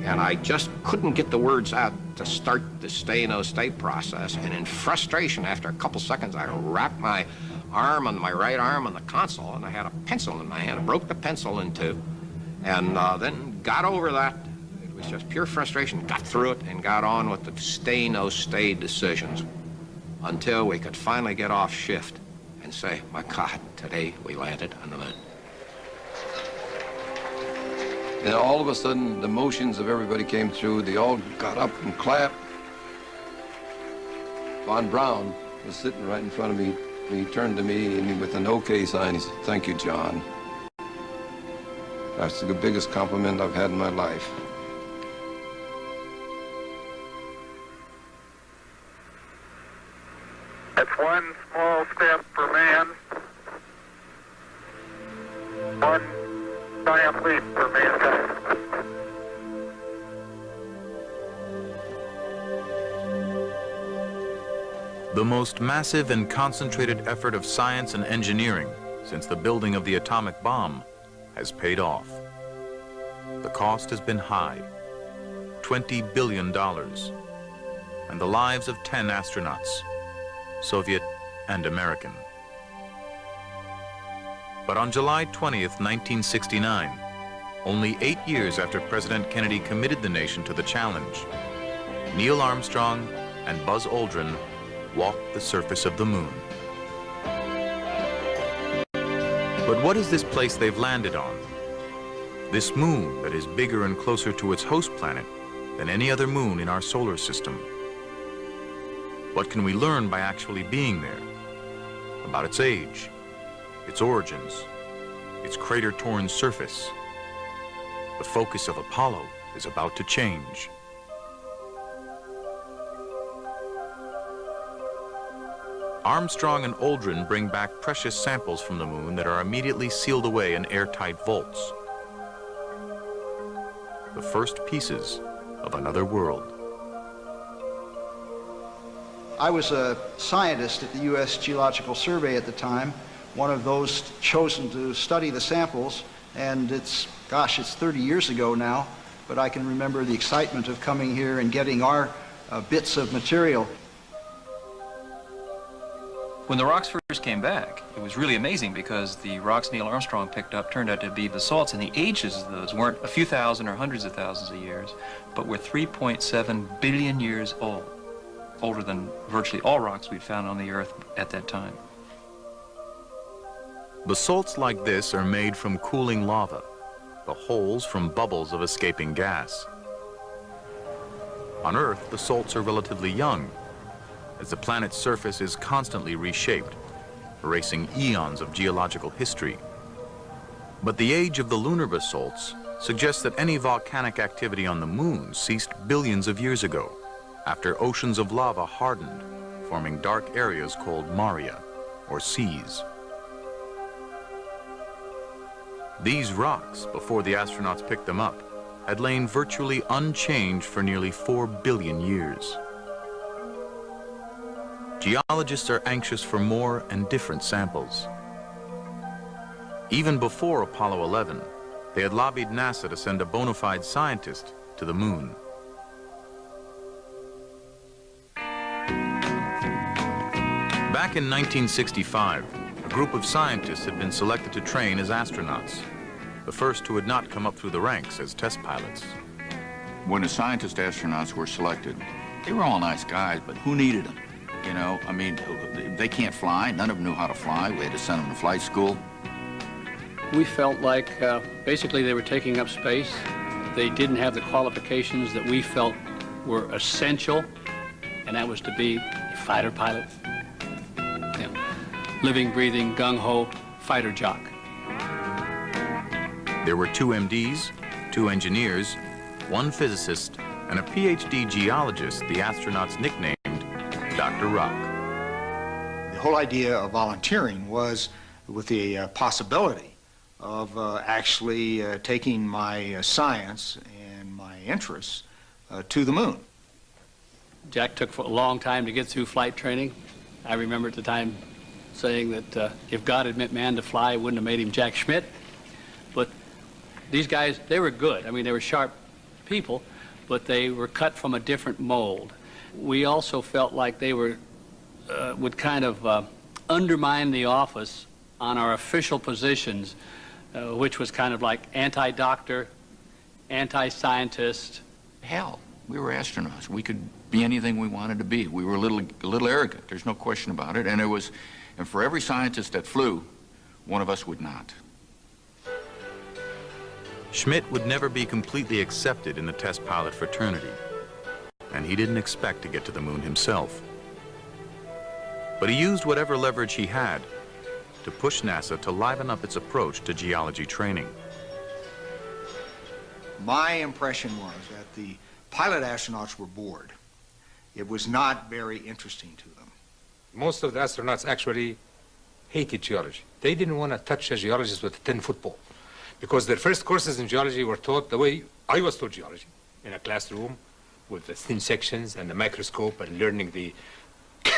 And I just couldn't get the words out to start the stay-no-stay process, and in frustration, after a couple seconds, I wrapped my arm on my right arm on the console, and I had a pencil in my hand. I broke the pencil in two, and then got over that. It was just pure frustration. Got through it and got on with the stay-no-stay decisions until we could finally get off shift and say, my God, today we landed on the moon. And all of a sudden, the motions of everybody came through. They all got up and clapped. Von Braun was sitting right in front of me. He turned to me and with an OK sign, he said, "Thank you, John." That's the biggest compliment I've had in my life. That's one small step for man, one giant leap for mankind. The most massive and concentrated effort of science and engineering since the building of the atomic bomb has paid off. The cost has been high, $20 billion, and the lives of 10 astronauts, Soviet and American. But on July 20th, 1969, only 8 years after President Kennedy committed the nation to the challenge, Neil Armstrong and Buzz Aldrin walked the surface of the moon. But what is this place they've landed on? This moon that is bigger and closer to its host planet than any other moon in our solar system. What can we learn by actually being there? About its age, its origins, its crater-torn surface. The focus of Apollo is about to change. Armstrong and Aldrin bring back precious samples from the moon that are immediately sealed away in airtight vaults. The first pieces of another world. I was a scientist at the U.S. Geological Survey at the time, one of those chosen to study the samples, and it's 30 years ago now, but I can remember the excitement of coming here and getting our bits of material. When the rocks first came back, it was really amazing because the rocks Neil Armstrong picked up turned out to be basalts, and the ages of those weren't a few thousand or hundreds of thousands of years, but were 3.7 billion years old, older than virtually all rocks we'd found on the Earth at that time. Basalts like this are made from cooling lava, the holes from bubbles of escaping gas. On Earth, the salts are relatively young, as the planet's surface is constantly reshaped, erasing eons of geological history. But the age of the lunar basalts suggests that any volcanic activity on the moon ceased billions of years ago, after oceans of lava hardened, forming dark areas called maria, or seas. These rocks, before the astronauts picked them up, had lain virtually unchanged for nearly 4 billion years. Geologists are anxious for more and different samples. Even before Apollo 11, they had lobbied NASA to send a bona fide scientist to the moon. Back in 1965, a group of scientists had been selected to train as astronauts, the first who had not come up through the ranks as test pilots. When the scientist astronauts were selected, they were all nice guys, but who needed them? You know, I mean, they can't fly. None of them knew how to fly. We had to send them to flight school. We felt like basically they were taking up space. They didn't have the qualifications that we felt were essential, and that was to be a fighter pilot. You know, living, breathing, gung-ho fighter jock. There were 2 MDs, 2 engineers, 1 physicist, and a PhD geologist the astronauts nicknamed Dr. Rock. The whole idea of volunteering was with the possibility of actually taking my science and my interests to the moon. Jack took a long time to get through flight training. I remember at the time saying that if God had meant man to fly, it wouldn't have made him Jack Schmidt. But these guys, they were good. I mean, they were sharp people, but they were cut from a different mold. We also felt like they were, would kind of undermine the office on our official positions, which was kind of like anti-doctor, anti-scientist. Hell, we were astronauts. We could be anything we wanted to be. We were a little arrogant. There's no question about it. And for every scientist that flew, one of us would not. Schmidt would never be completely accepted in the test pilot fraternity, and he didn't expect to get to the moon himself. But he used whatever leverage he had to push NASA to liven up its approach to geology training. My impression was that the pilot astronauts were bored. It was not very interesting to them. Most of the astronauts actually hated geology. They didn't want to touch a geologist with a 10-foot pole, because their first courses in geology were taught the way I was taught geology, in a classroom with the thin sections and the microscope and learning the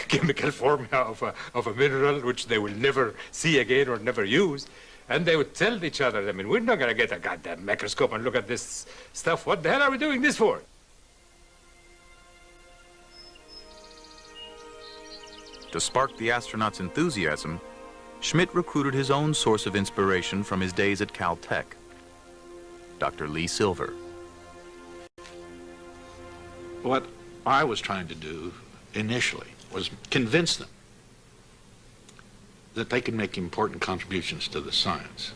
chemical formula of a mineral which they will never see again or never use. And they would tell each other, I mean, we're not going to get a goddamn microscope and look at this stuff. What the hell are we doing this for? To spark the astronauts' enthusiasm, Schmidt recruited his own source of inspiration from his days at Caltech, Dr. Lee Silver. What I was trying to do initially was convince them that they could make important contributions to the science.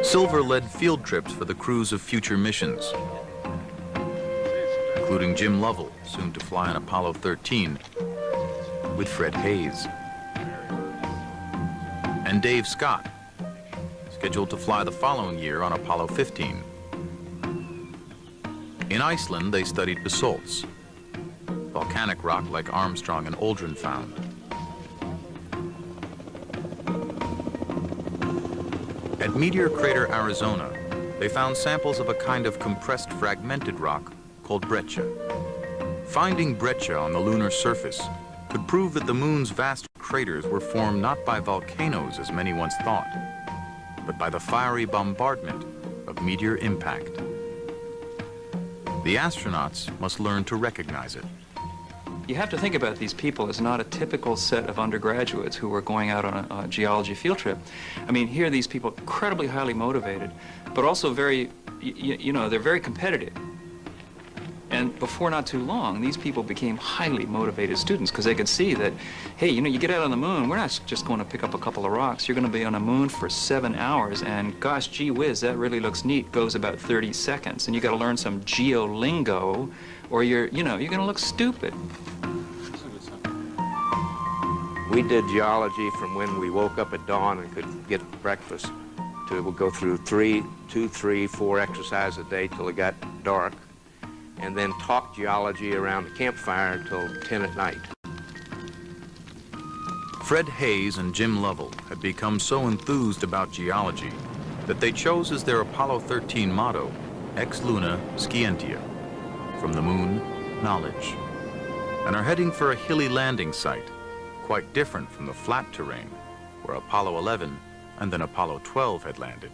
Silver led field trips for the crews of future missions, including Jim Lovell, soon to fly on Apollo 13, with Fred Hayes, and Dave Scott, scheduled to fly the following year on Apollo 15. In Iceland, they studied basalts, volcanic rock like Armstrong and Aldrin found. At Meteor Crater, Arizona, they found samples of a kind of compressed fragmented rock called breccia. Finding breccia on the lunar surface could prove that the moon's vast craters were formed not by volcanoes as many once thought, but by the fiery bombardment of meteor impact. The astronauts must learn to recognize it. You have to think about these people as not a typical set of undergraduates who are going out on a geology field trip. I mean, here are these people incredibly highly motivated, but also very, you know, they're very competitive. And before not too long, these people became highly motivated students because they could see that, hey, you know, you get out on the moon, we're not just going to pick up a couple of rocks. You're going to be on the moon for 7 hours, and gosh, gee whiz, that really looks neat. Goes about 30 seconds, and you got to learn some geolingo, or you're going to look stupid. We did geology from when we woke up at dawn and could get breakfast to we'll go through 2, 3, 4 exercises a day till it got dark, and then talk geology around the campfire until 10 at night. Fred Hayes and Jim Lovell had become so enthused about geology that they chose as their Apollo 13 motto, Ex Luna Scientia, from the moon, knowledge, and are heading for a hilly landing site, quite different from the flat terrain where Apollo 11 and then Apollo 12 had landed.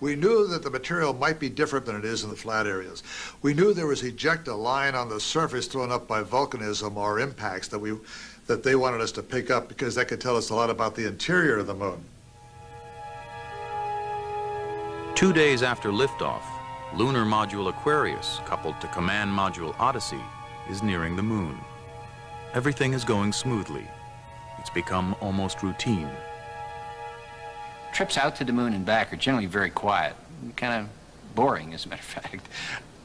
We knew that the material might be different than it is in the flat areas. We knew there was ejecta lying on the surface thrown up by volcanism or impacts that they wanted us to pick up because that could tell us a lot about the interior of the moon. 2 days after liftoff, Lunar Module Aquarius, coupled to Command Module Odyssey, is nearing the moon. Everything is going smoothly. It's become almost routine. Trips out to the moon and back are generally very quiet, kind of boring, as a matter of fact.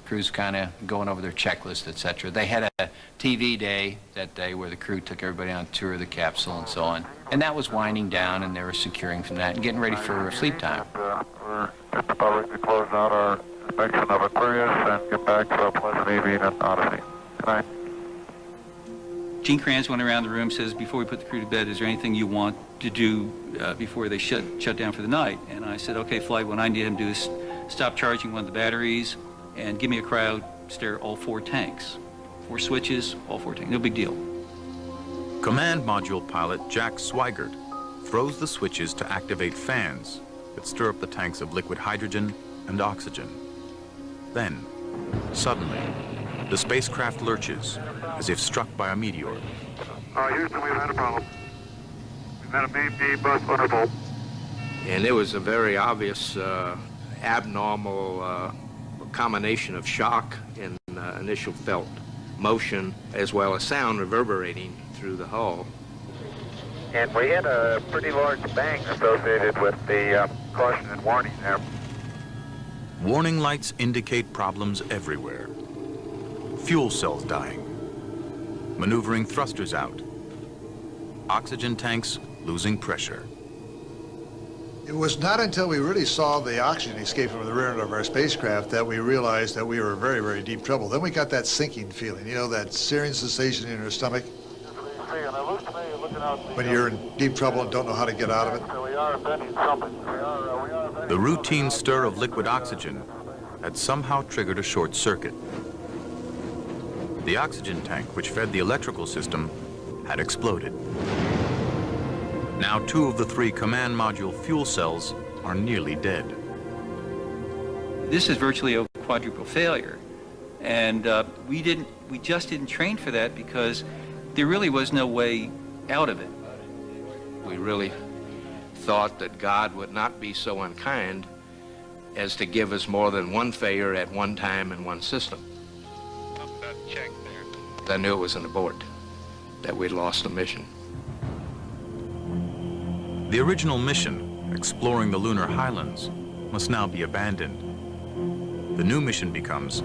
Crews kind of going over their checklist, etc. They had a TV day that day where the crew took everybody on a tour of the capsule and so on. And that was winding down, and they were securing from that and getting ready for sleep time. We're just about to close out our inspection of Aquarius and get back to a pleasant evening at Odyssey. Good night. Gene Kranz went around the room, says, before we put the crew to bed, is there anything you want to do before they shut down for the night? And I said, okay, Flight, what I need him to do is stop charging one of the batteries and give me a crowd, stare all 4 tanks. 4 switches, all 4 tanks, no big deal. Command Module pilot Jack Swigert throws the switches to activate fans that stir up the tanks of liquid hydrogen and oxygen. Then, suddenly, the spacecraft lurches as if struck by a meteor. Houston, we've had a problem. We've had a BP bus undervolt. And it was a very obvious abnormal combination of shock and initial felt motion as well as sound reverberating through the hull. And we had a pretty large bang associated with the caution and warning there. Warning lights indicate problems everywhere. Fuel cells dying. Maneuvering thrusters out. Oxygen tanks losing pressure. It was not until we really saw the oxygen escape from the rear end of our spacecraft that we realized that we were in very, very deep trouble. Then we got that sinking feeling, you know, that searing sensation in your stomach when you're in deep trouble and don't know how to get out of it. The routine stir of liquid oxygen had somehow triggered a short circuit. The oxygen tank, which fed the electrical system, had exploded. Now 2 of the 3 command module fuel cells are nearly dead. This is virtually a quadruple failure. And we just didn't train for that because there really was no way out of it. We really thought that God would not be so unkind as to give us more than 1 failure at one time in one system. I knew it was an abort, that we'd lost the mission. The original mission, exploring the lunar highlands, must now be abandoned. The new mission becomes,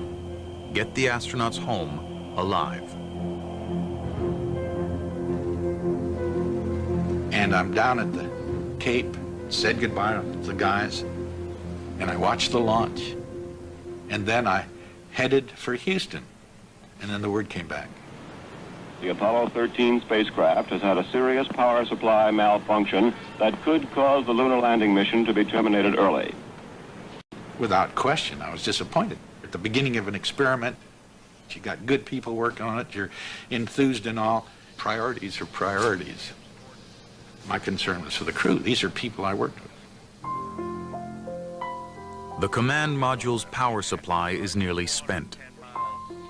get the astronauts home alive. And I'm down at the Cape, said goodbye to the guys, and I watched the launch. And then I headed for Houston, and then the word came back. The Apollo 13 spacecraft has had a serious power supply malfunction that could cause the lunar landing mission to be terminated early. Without question, I was disappointed. At the beginning of an experiment, you got good people working on it, you're enthused and all. Priorities are priorities. My concern was for the crew. These are people I worked with. The command module's power supply is nearly spent.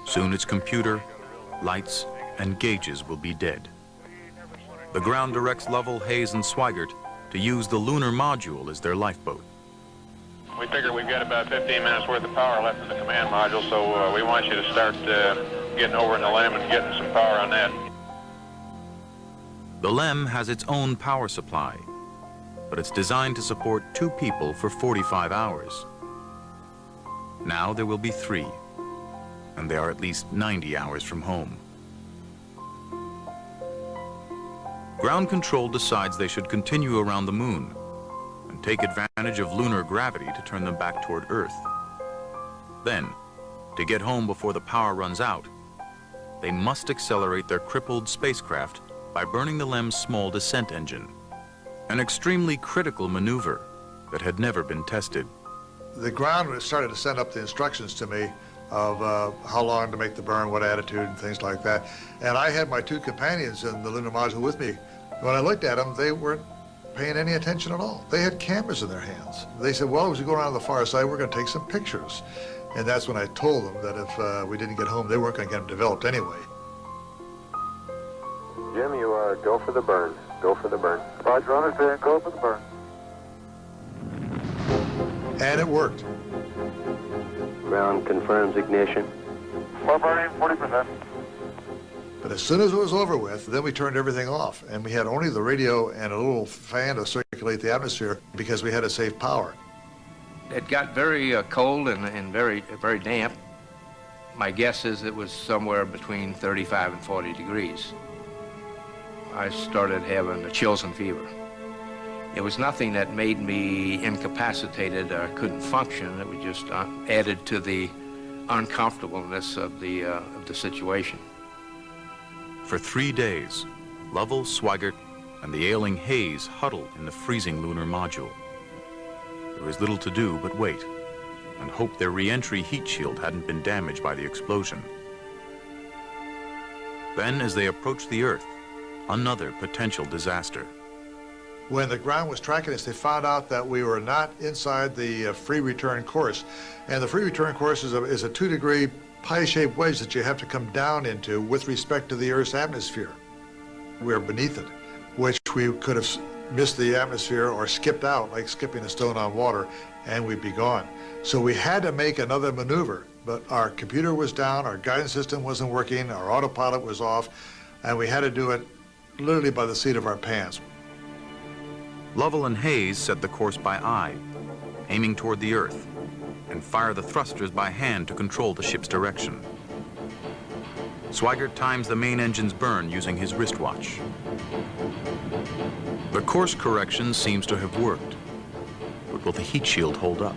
Soon its computer, lights, and gauges will be dead. The ground directs Lovell, Hayes, and Swigert to use the lunar module as their lifeboat. We figure we've got about 15 minutes worth of power left in the command module, so we want you to start getting over in the LEM and getting some power on that. The LEM has its own power supply, but it's designed to support 2 people for 45 hours. Now there will be 3, and they are at least 90 hours from home. Ground Control decides they should continue around the moon and take advantage of lunar gravity to turn them back toward Earth. Then, to get home before the power runs out, they must accelerate their crippled spacecraft by burning the LEM's small descent engine, an extremely critical maneuver that had never been tested. The ground started to send up the instructions to me of how long to make the burn, what attitude, and things like that. And I had my 2 companions in the lunar module with me. When I looked at them, they weren't paying any attention at all. They had cameras in their hands. They said, well, as we go around to the far side, we're going to take some pictures. And that's when I told them that if we didn't get home, they weren't going to get them developed anyway. Jim, you are go for the burn. Go for the burn. Roger, understand. Go for the burn. And it worked. Ground confirms ignition. We're burning 40%. But as soon as it was over with, then we turned everything off. And we had only the radio and a little fan to circulate the atmosphere because we had to save power. It got very cold and very damp. My guess is it was somewhere between 35 and 40 degrees. I started having chills and fever. It was nothing that made me incapacitated or couldn't function. It was just added to the uncomfortableness of the situation. For 3 days, Lovell, Swigert, and the ailing Hayes huddled in the freezing lunar module. There was little to do but wait and hope their re-entry heat shield hadn't been damaged by the explosion. Then, as they approached the Earth, another potential disaster. When the ground was tracking us, they found out that we were not inside the free return course. And the free return course is a 2-degree pie-shaped wedge that you have to come down into with respect to the Earth's atmosphere. We're beneath it, which we could have missed the atmosphere or skipped out, like skipping a stone on water, and we'd be gone. So we had to make another maneuver, but our computer was down, our guidance system wasn't working, our autopilot was off, and we had to do it literally by the seat of our pants. Lovell and Hayes set the course by eye, aiming toward the Earth, and fire the thrusters by hand to control the ship's direction. Swigert times the main engine's burn using his wristwatch. The course correction seems to have worked, but will the heat shield hold up?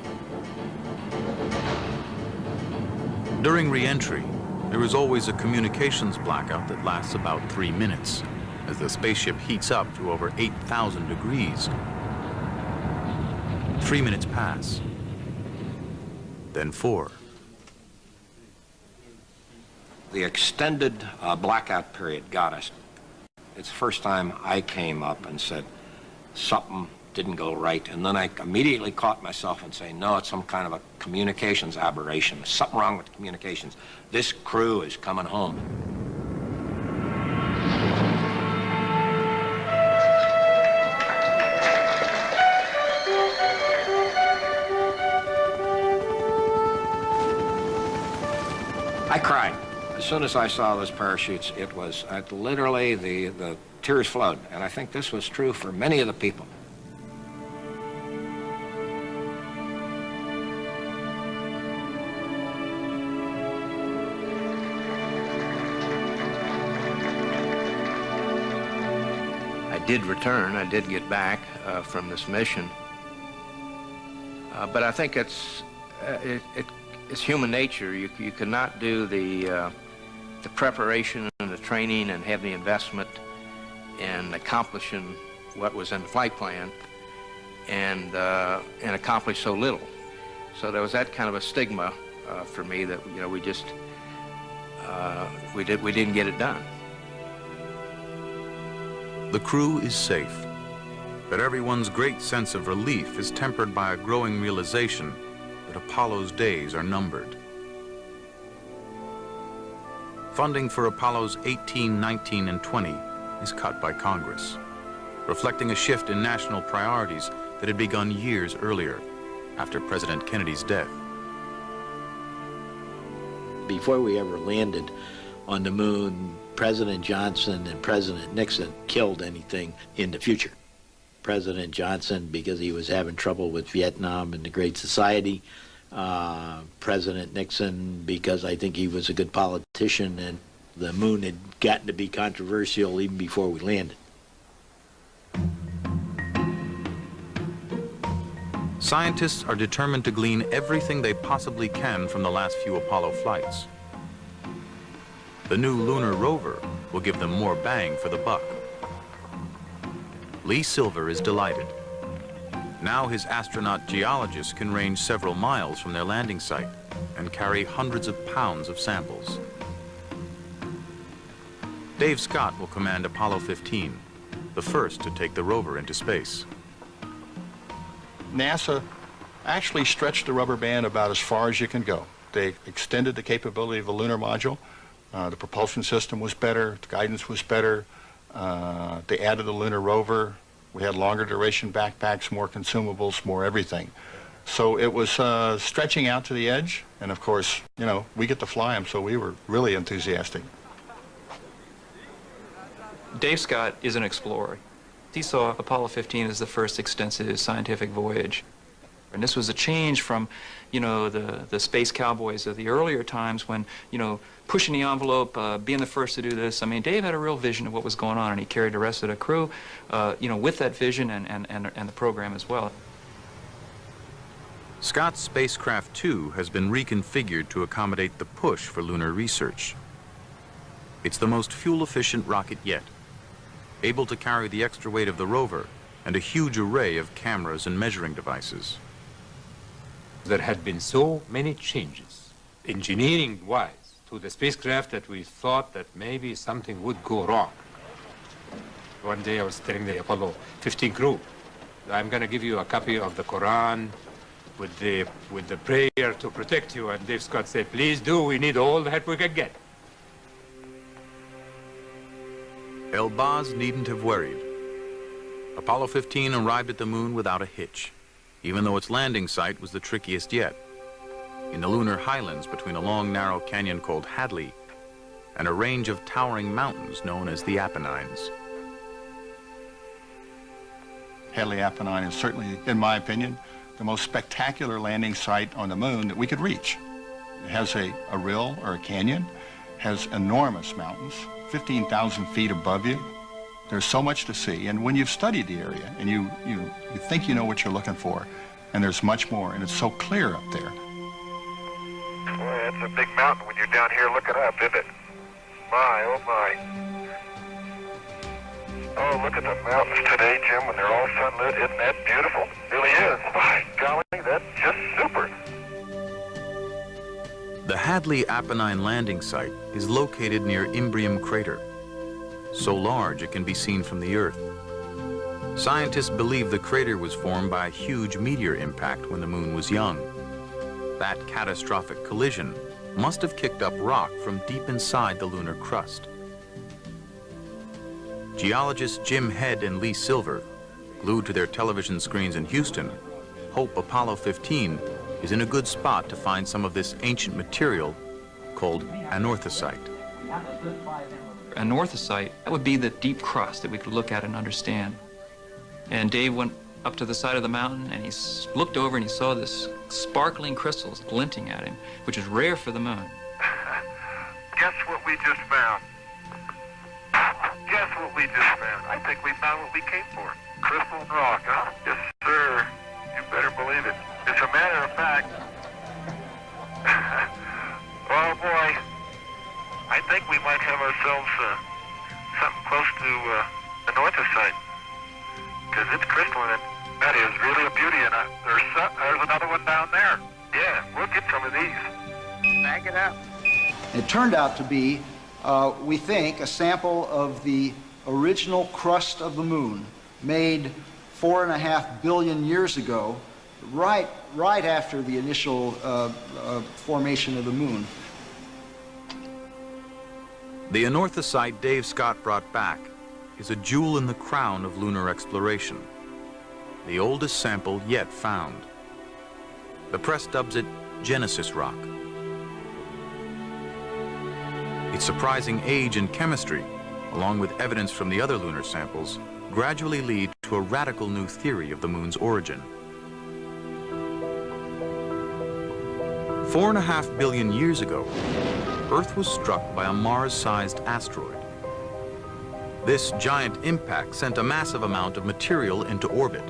During re-entry, there is always a communications blackout that lasts about 3 minutes, as the spaceship heats up to over 8,000 degrees. 3 minutes pass, then 4. The extended blackout period got us. It's the first time I came up and said, something didn't go right. And then I immediately caught myself and saying, no, it's some kind of a communications aberration. There's something wrong with the communications. This crew is coming home. I cried. As soon as I saw those parachutes, it was literally the tears flowed. And I think this was true for many of the people. I did return. I did get back from this mission. But I think it's human nature. You cannot do the preparation and the training and have the investment in accomplishing what was in the flight plan and accomplish so little. So there was that kind of a stigma for me that, you know, we just, we didn't get it done. The crew is safe, but everyone's great sense of relief is tempered by a growing realization that Apollo's days are numbered. Funding for Apollos 18, 19, and 20 is cut by Congress, reflecting a shift in national priorities that had begun years earlier, after President Kennedy's death. Before we ever landed on the moon, President Johnson and President Nixon killed anything in the future. President Johnson, because he was having trouble with Vietnam and the Great Society. President Nixon, because I think he was a good politician, and the moon had gotten to be controversial even before we landed. Scientists are determined to glean everything they possibly can from the last few Apollo flights. The new lunar rover will give them more bang for the buck. Lee Silver is delighted. Now his astronaut geologists can range several miles from their landing site and carry hundreds of pounds of samples. Dave Scott will command Apollo 15, the first to take the rover into space. NASA actually stretched the rubber band about as far as you can go. They extended the capability of the lunar module. The propulsion system was better, the guidance was better. They added the lunar rover. We had longer duration backpacks, more consumables, more everything. So it was stretching out to the edge, and of course, you know, we get to fly them, so we were really enthusiastic. Dave Scott is an explorer. He saw Apollo 15 as the first extensive scientific voyage. And this was a change from, you know, the space cowboys of the earlier times when, you know, pushing the envelope, being the first to do this. I mean, Dave had a real vision of what was going on, and he carried the rest of the crew, you know, with that vision and the program as well. Scott's spacecraft 2 has been reconfigured to accommodate the push for lunar research. It's the most fuel-efficient rocket yet, able to carry the extra weight of the rover and a huge array of cameras and measuring devices. There had been so many changes, engineering-wise, to the spacecraft that we thought that maybe something would go wrong. One day I was telling the Apollo 15 crew, I'm going to give you a copy of the Quran with the prayer to protect you. And Dave Scott said, please do, we need all the help we can get. Elbaz needn't have worried. Apollo 15 arrived at the moon without a hitch, even though its landing site was the trickiest yet, in the lunar highlands between a long, narrow canyon called Hadley and a range of towering mountains known as the Apennines. Hadley Apennine is certainly, in my opinion, the most spectacular landing site on the moon that we could reach. It has a rill or a canyon, has enormous mountains, 15,000 feet above you. There's so much to see, and when you've studied the area and you think you know what you're looking for, and there's much more, and it's so clear up there. Boy, that's a big mountain when you're down here looking up, isn't it? My, oh my. Oh, look at the mountains today, Jim, when they're all sunlit. Isn't that beautiful? It really is. My golly, that's just super. The Hadley Apennine landing site is located near Imbrium crater, so large it can be seen from the Earth. Scientists believe the crater was formed by a huge meteor impact when the moon was young. That catastrophic collision must have kicked up rock from deep inside the lunar crust. Geologists Jim Head and Lee Silver, glued to their television screens in Houston, hope Apollo 15 is in a good spot to find some of this ancient material called anorthosite. Anorthosite, that would be the deep crust that we could look at and understand. And Dave went up to the side of the mountain and he looked over and he saw this sparkling crystals glinting at him, which is rare for the moon. Guess what we just found? Guess what we just found? I think we found what we came for. Crystal and rock, huh? Yes, sir. You better believe it. As a matter of fact, oh boy, I think we might have ourselves something close to anorthosite, because it's crystalline. That is really a beauty, and there's another one down there. Yeah, we'll get some of these. Back it up. It turned out to be, we think, a sample of the original crust of the moon made 4.5 billion years ago, right after the initial formation of the moon. The anorthosite Dave Scott brought back is a jewel in the crown of lunar exploration, the oldest sample yet found. The press dubs it Genesis Rock. Its surprising age and chemistry, along with evidence from the other lunar samples, gradually lead to a radical new theory of the moon's origin. 4.5 billion years ago, Earth was struck by a Mars-sized asteroid. This giant impact sent a massive amount of material into orbit,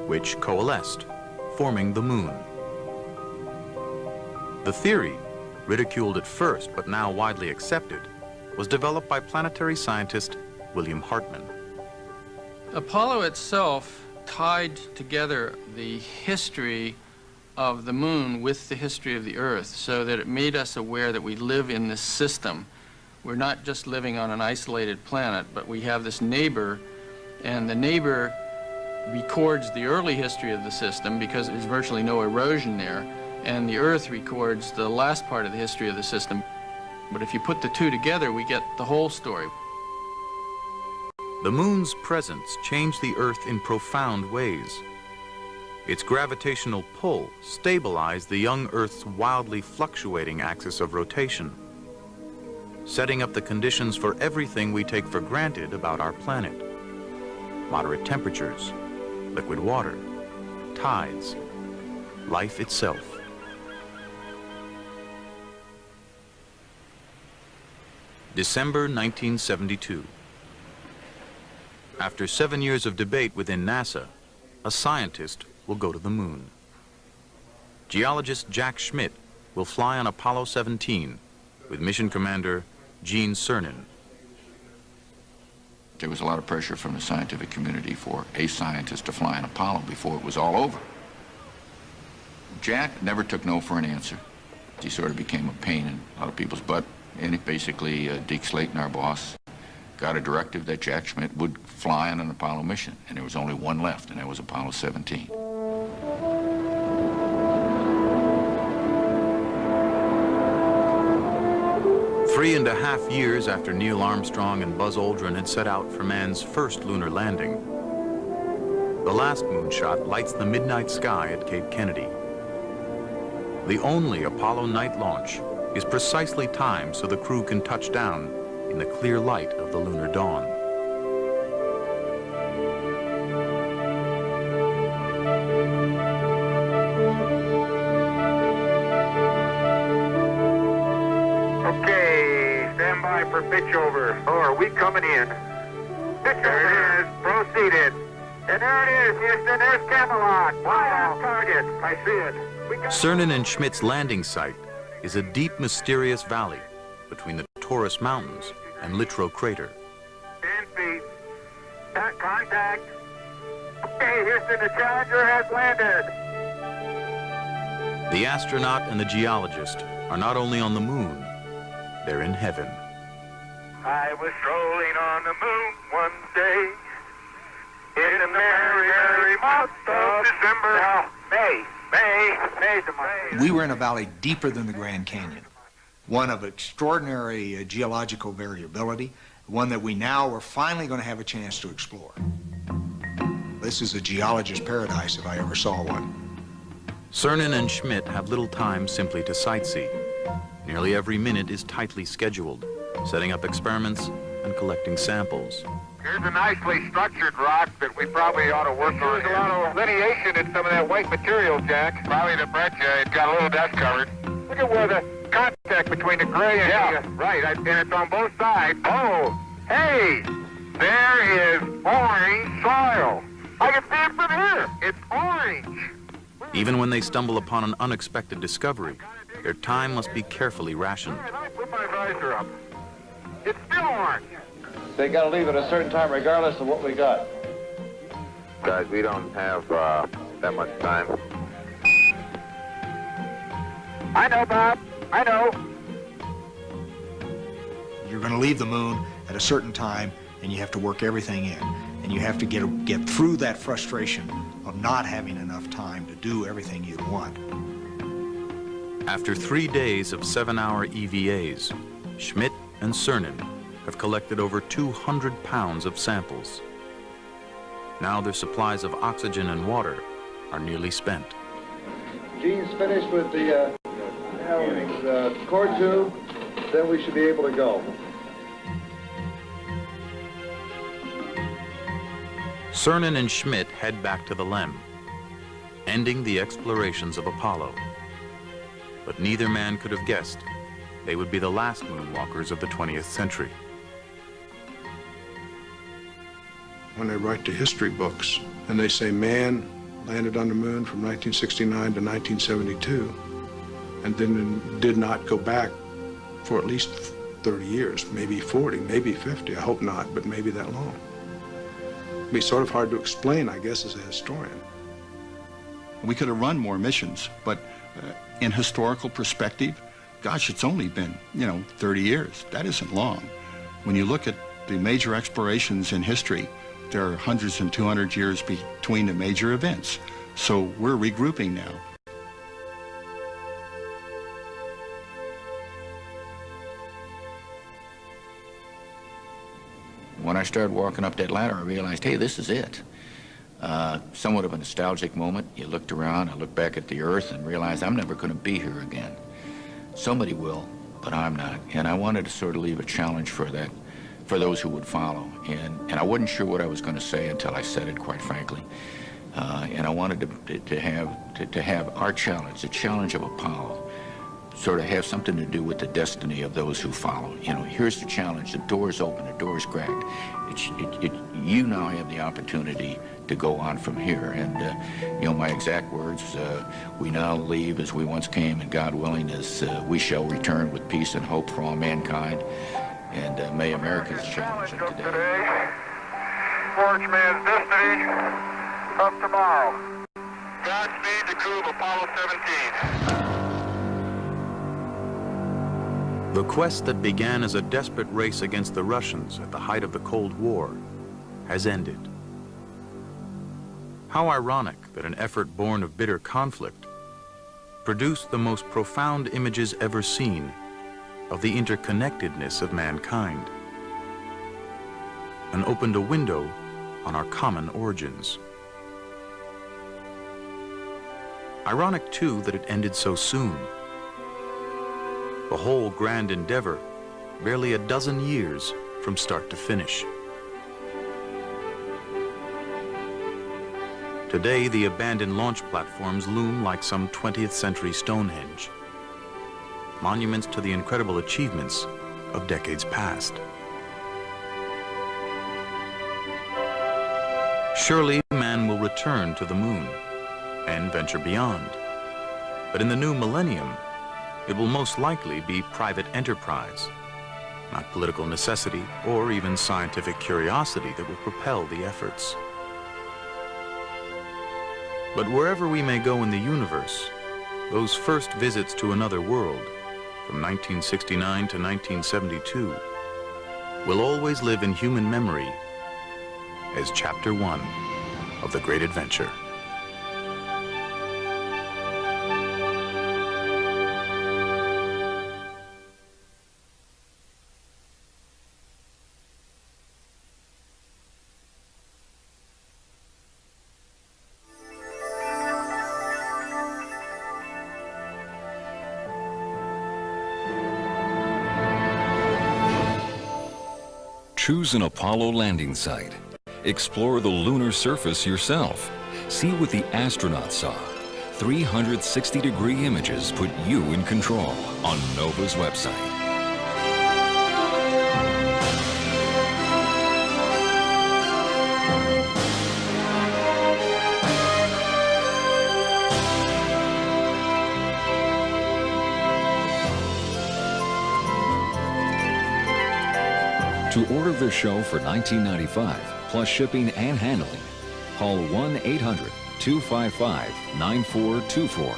which coalesced, forming the moon. The theory, ridiculed at first but now widely accepted, was developed by planetary scientist William Hartmann. Apollo itself tied together the history of the moon with the history of the Earth, so that it made us aware that we live in this system. We're not just living on an isolated planet, but we have this neighbor, and the neighbor records the early history of the system because there's virtually no erosion there, and the Earth records the last part of the history of the system. But if you put the two together, we get the whole story. The moon's presence changed the Earth in profound ways. Its gravitational pull stabilized the young Earth's wildly fluctuating axis of rotation, setting up the conditions for everything we take for granted about our planet. Moderate temperatures, liquid water, tides, life itself. December 1972. After 7 years of debate within NASA, a scientist will go to the moon. Geologist Jack Schmitt will fly on Apollo 17 with mission commander Gene Cernan. There was a lot of pressure from the scientific community for a scientist to fly on Apollo before it was all over. Jack never took no for an answer. He sort of became a pain in a lot of people's butt. And it basically, Deke Slayton, our boss, got a directive that Jack Schmitt would fly on an Apollo mission. And there was only one left, and that was Apollo 17. 3.5 years after Neil Armstrong and Buzz Aldrin had set out for man's first lunar landing, the last moonshot lights the midnight sky at Cape Kennedy. The only Apollo night launch is precisely timed so the crew can touch down in the clear light of the lunar dawn. Okay, stand by for pitch over. Oh, are we coming in? There it is, proceeded. And there it is, Houston, there's Camelot. Wide on target. I see it. Cernan and Schmidt's landing site is a deep, mysterious valley between the Taurus Mountains and Littrow Crater. 10 feet. Contact. Okay, Houston, the Challenger has landed. The astronaut and the geologist are not only on the moon, they're in heaven. I was strolling on the moon one day in the merry, merry month of December. Now, May's the month. We were in a valley deeper than the Grand Canyon, one of extraordinary geological variability, one that we now are finally going to have a chance to explore. This is a geologist's paradise if I ever saw one. Cernan and Schmitt have little time simply to sightsee. Nearly every minute is tightly scheduled, setting up experiments and collecting samples. Here's a nicely structured rock that we probably ought to work on. There's a lot of lineation in some of that white material, Jack. Probably the breccia. It's got a little dust covered. Look at where the contact between the gray and the... Right, and it's on both sides. Oh, hey, there is orange soil. I can see it from here. It's orange. Even when they stumble upon an unexpected discovery, their time must be carefully rationed. I put my visor up. It's still orange. They got to leave at a certain time regardless of what we got. Guys, we don't have that much time. I know, Bob. I know. You're going to leave the moon at a certain time, and you have to work everything in. And you have to get through that frustration of not having enough time to do everything you want. After 3 days of 7-hour EVAs, Schmidt and Cernan have collected over 200 pounds of samples. Now their supplies of oxygen and water are nearly spent. Gene's finished with the core tube, then we should be able to go. Cernan and Schmidt head back to the LEM, ending the explorations of Apollo. But neither man could have guessed they would be the last moonwalkers of the 20th century. When they write the history books and they say man landed on the moon from 1969 to 1972 and then did not go back for at least 30 years, maybe 40, maybe 50, I hope not, but maybe that long. It'd be sort of hard to explain, I guess, as a historian. We could have run more missions, but in historical perspective, gosh, it's only been, 30 years. That isn't long. When you look at the major explorations in history, there are hundreds and 200 years between the major events. So we're regrouping now. When I started walking up that ladder, I realized, hey, this is it. Somewhat of a nostalgic moment. You looked around, I looked back at the Earth and realized I'm never going to be here again. Somebody will, but I'm not. And I wanted to sort of leave a challenge for that, for those who would follow. And I wasn't sure what I was going to say until I said it, quite frankly. And I wanted to have our challenge, the challenge of Apollo, sort of have something to do with the destiny of those who follow. Here's the challenge. The door's open, the door's cracked. You now have the opportunity to go on from here. And, my exact words, we now leave as we once came, and God willing, as we shall return with peace and hope for all mankind. And may America's challenge of today. Forge man's destiny of tomorrow. Godspeed the crew of Apollo 17. The quest that began as a desperate race against the Russians at the height of the Cold War has ended. How ironic that an effort born of bitter conflict produced the most profound images ever seen of the interconnectedness of mankind and opened a window on our common origins. Ironic, too, that it ended so soon. The whole grand endeavor, barely a dozen years from start to finish. Today, the abandoned launch platforms loom like some 20th century Stonehenge, monuments to the incredible achievements of decades past. Surely, man will return to the moon and venture beyond. But in the new millennium, it will most likely be private enterprise, not political necessity or even scientific curiosity that will propel the efforts. But wherever we may go in the universe, those first visits to another world, from 1969 to 1972, will always live in human memory as Chapter 1 of the Great Adventure. Choose an Apollo landing site. Explore the lunar surface yourself. See what the astronauts saw. 360-degree images put you in control on NOVA's website. To order the show for $19.95, plus shipping and handling, call 1-800-255-9424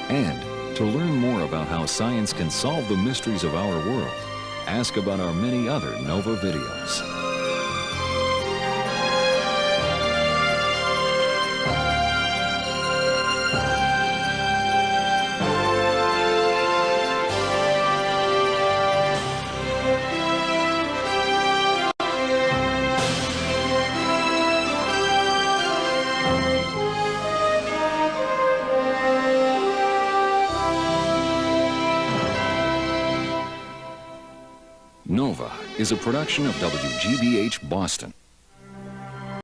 and To learn more about how science can solve the mysteries of our world, ask about our many other NOVA videos. NOVA is a production of WGBH Boston.